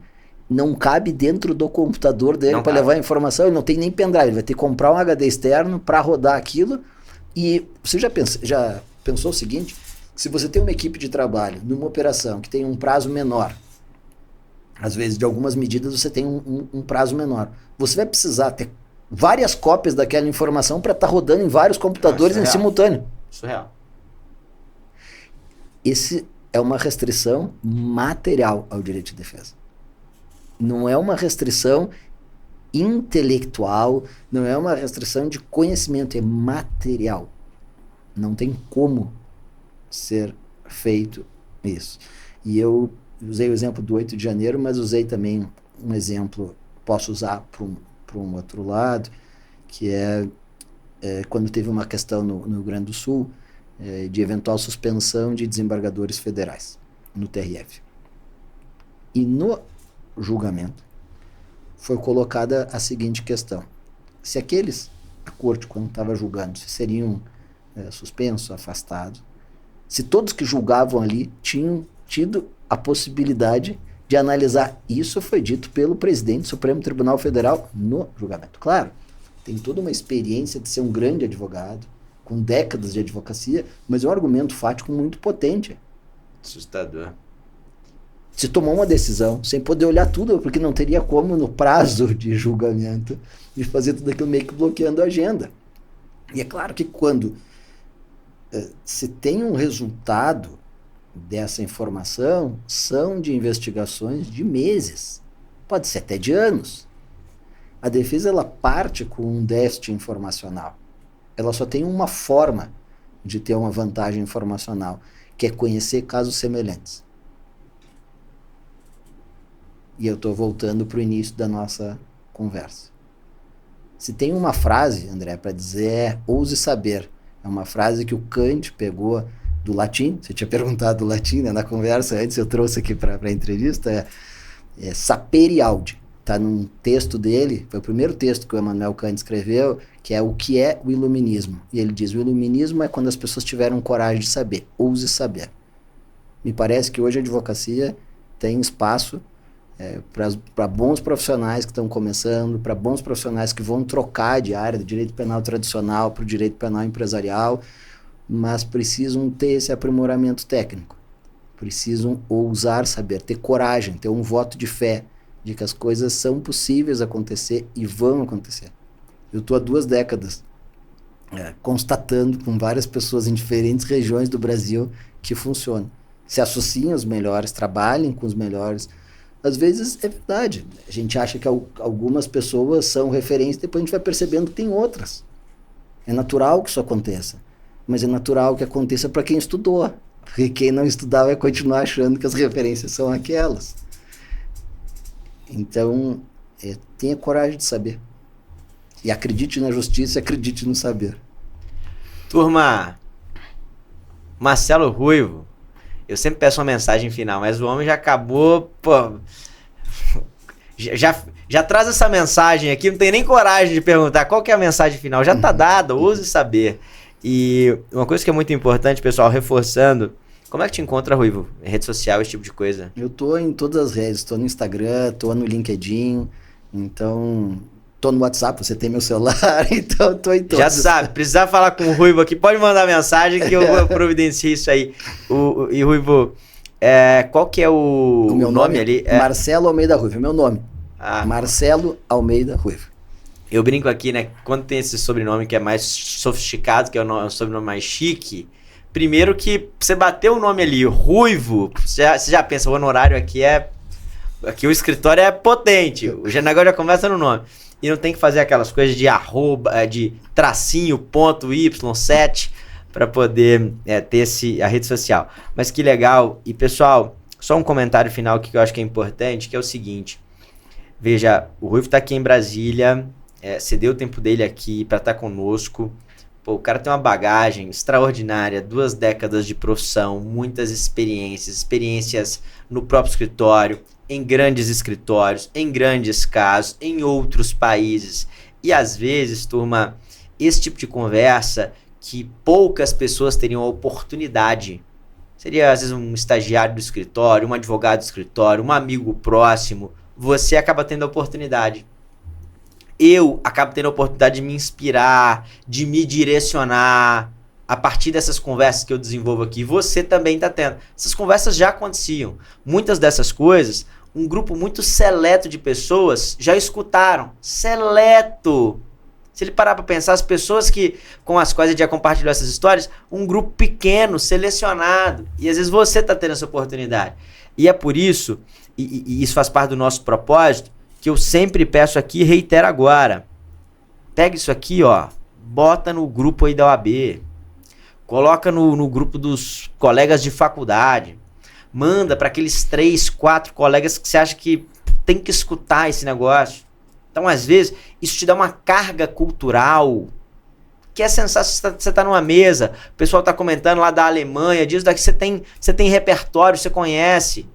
Não cabe dentro do computador dele para levar a informação, ele não tem nem pendrive, ele vai ter que comprar um HD externo para rodar aquilo. E você já pensou o seguinte, se você tem uma equipe de trabalho numa operação que tem um prazo menor, às vezes de algumas medidas você tem um prazo menor, você vai precisar ter várias cópias daquela informação para estar rodando em vários computadores em simultâneo. Surreal. Esse é uma restrição material ao direito de defesa. Não é uma restrição intelectual, não é uma restrição de conhecimento, é material. Não tem como ser feito isso. E eu usei o exemplo do 8 de janeiro, mas usei também um exemplo, posso usar para um outro lado, que é quando teve uma questão no Rio Grande do Sul, de eventual suspensão de desembargadores federais no TRF. E no julgamento foi colocada a seguinte questão: se a corte, quando estava julgando, se seriam suspensos, afastados, se todos que julgavam ali tinham tido a possibilidade de analisar. Isso foi dito pelo presidente do Supremo Tribunal Federal no julgamento. Claro, tem toda uma experiência de ser um grande advogado, com décadas de advocacia, mas é um argumento fático muito potente. Assustador. Se tomou uma decisão sem poder olhar tudo, porque não teria como, no prazo de julgamento, de fazer tudo aquilo meio que bloqueando a agenda. E é claro que quando se tem um resultado dessa informação, são de investigações de meses, pode ser até de anos. A defesa, ela parte com um déficit informacional. Ela só tem uma forma de ter uma vantagem informacional, que é conhecer casos semelhantes. E eu estou voltando para o início da nossa conversa. Se tem uma frase, André, para dizer ouse saber. É uma frase que o Kant pegou do latim. Você tinha perguntado do latim, né, na conversa antes, eu trouxe aqui para a entrevista. Sapere aude. Está num texto dele, foi o primeiro texto que o Immanuel Kant escreveu, que é o que é o iluminismo. E ele diz, o iluminismo é quando as pessoas tiveram coragem de saber, ouse saber. Me parece que hoje a advocacia tem espaço para bons profissionais que estão começando, para bons profissionais que vão trocar de área do direito penal tradicional para o direito penal empresarial, mas precisam ter esse aprimoramento técnico. Precisam ousar saber, ter coragem, ter um voto de fé de que as coisas são possíveis acontecer e vão acontecer. Eu estou há 2 décadas constatando com várias pessoas em diferentes regiões do Brasil que funciona. Se associem aos melhores, trabalhem com os melhores. Às vezes é verdade, a gente acha que algumas pessoas são referência, depois a gente vai percebendo que tem outras. É natural que isso aconteça, mas é natural que aconteça para quem estudou, porque quem não estudar vai continuar achando que as referências são aquelas. Então, tenha coragem de saber. E acredite na justiça e acredite no saber. Turma, Marcelo Ruivo, eu sempre peço uma mensagem final, mas o homem já acabou, Já traz essa mensagem aqui, não tem nem coragem de perguntar qual que é a mensagem final. Já tá dada, ouse saber. E uma coisa que é muito importante, pessoal, reforçando, como é que te encontra, Ruivo? Rede social, esse tipo de coisa? Eu tô em todas as redes, tô no Instagram, tô no LinkedIn, então... Tô no WhatsApp, você tem meu celular, então tô em todos. Já sabe, precisar falar com o Ruivo aqui, pode mandar mensagem que eu providencio isso aí. E Ruivo, qual que é o meu nome ali? Marcelo Almeida Ruivo, é meu nome. Marcelo Almeida Ruivo. Eu brinco aqui, né? Quando tem esse sobrenome que é mais sofisticado, que é o sobrenome mais chique, primeiro que você bateu o nome ali, Ruivo, você já pensa, o honorário aqui aqui o escritório é potente, o negócio já começa no nome. E não tem que fazer aquelas coisas de arroba, de tracinho, ponto, y7, para poder ter a rede social. Mas que legal. E, pessoal, só um comentário final que eu acho que é importante, que é o seguinte. Veja, o Ruivo está aqui em Brasília, cedeu o tempo dele aqui para estar conosco. Pô, o cara tem uma bagagem extraordinária, 2 décadas de profissão, muitas experiências no próprio escritório, em grandes escritórios, em grandes casos, em outros países. E às vezes, turma, esse tipo de conversa que poucas pessoas teriam a oportunidade. Seria às vezes um estagiário do escritório, um advogado do escritório, um amigo próximo. Você acaba tendo a oportunidade. Eu acabo tendo a oportunidade de me inspirar, de me direcionar a partir dessas conversas que eu desenvolvo aqui. Você também está tendo. Essas conversas já aconteciam. Muitas dessas coisas, um grupo muito seleto de pessoas já escutaram. Seleto! Se ele parar para pensar, as pessoas com as quais ele já compartilhou essas histórias, um grupo pequeno, selecionado. E às vezes você está tendo essa oportunidade. E é por isso, e isso faz parte do nosso propósito, que eu sempre peço aqui e reitero agora. Pega isso aqui, ó, bota no grupo aí da OAB. Coloca no grupo dos colegas de faculdade. Manda para aqueles 3, 4 colegas que você acha que tem que escutar esse negócio. Então, às vezes, isso te dá uma carga cultural que é sensacional. Você está numa mesa, o pessoal está comentando lá da Alemanha, diz daqui você tem repertório, você conhece.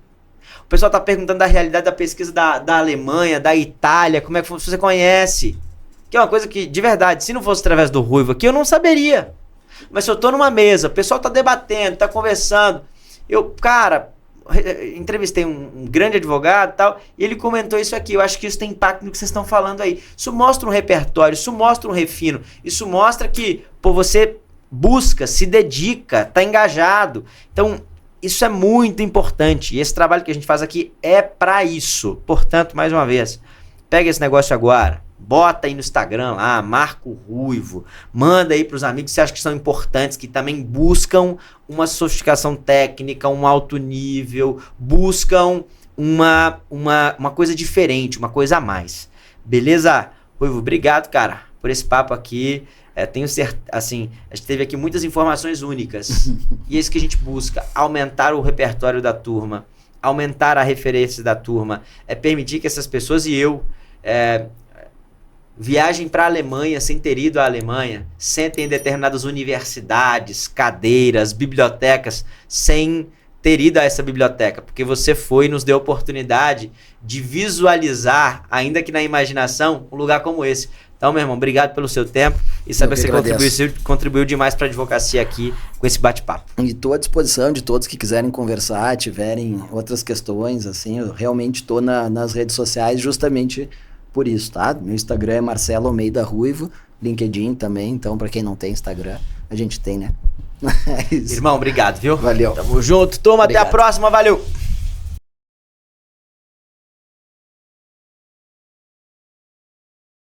O pessoal está perguntando da realidade da pesquisa da Alemanha, da Itália, como é que você conhece. Que é uma coisa que, de verdade, se não fosse através do Ruivo aqui, eu não saberia. Mas se eu tô numa mesa, o pessoal tá debatendo, tá conversando. Cara, entrevistei um grande advogado e tal, e ele comentou isso aqui. Eu acho que isso tem impacto no que vocês estão falando aí. Isso mostra um repertório, isso mostra um refino, isso mostra que, pô, você busca, se dedica, tá engajado. Então, isso é muito importante. E esse trabalho que a gente faz aqui é para isso. Portanto, mais uma vez, pega esse negócio agora. Bota aí no Instagram lá, Marco Ruivo, manda aí para os amigos que você acha que são importantes, que também buscam uma sofisticação técnica, um alto nível, buscam uma coisa diferente, uma coisa a mais. Beleza? Ruivo, obrigado, cara, por esse papo aqui. Tenho certeza, assim, a gente teve aqui muitas informações únicas. E é isso que a gente busca, aumentar o repertório da turma, aumentar a referência da turma, permitir que essas pessoas e eu... viagem para a Alemanha sem ter ido à Alemanha, sentem em determinadas universidades, cadeiras, bibliotecas, sem ter ido a essa biblioteca, porque você foi e nos deu a oportunidade de visualizar, ainda que na imaginação, um lugar como esse. Então, meu irmão, obrigado pelo seu tempo e saber que você contribuiu demais para a advocacia aqui com esse bate-papo. E estou à disposição de todos que quiserem conversar, tiverem outras questões, assim, eu realmente estou nas redes sociais justamente por isso, tá? Meu Instagram é Marcelo Almeida Ruivo, LinkedIn também, então para quem não tem Instagram, a gente tem, né? Irmão, obrigado, viu? Valeu. Tamo junto, turma, obrigado. Até a próxima, valeu!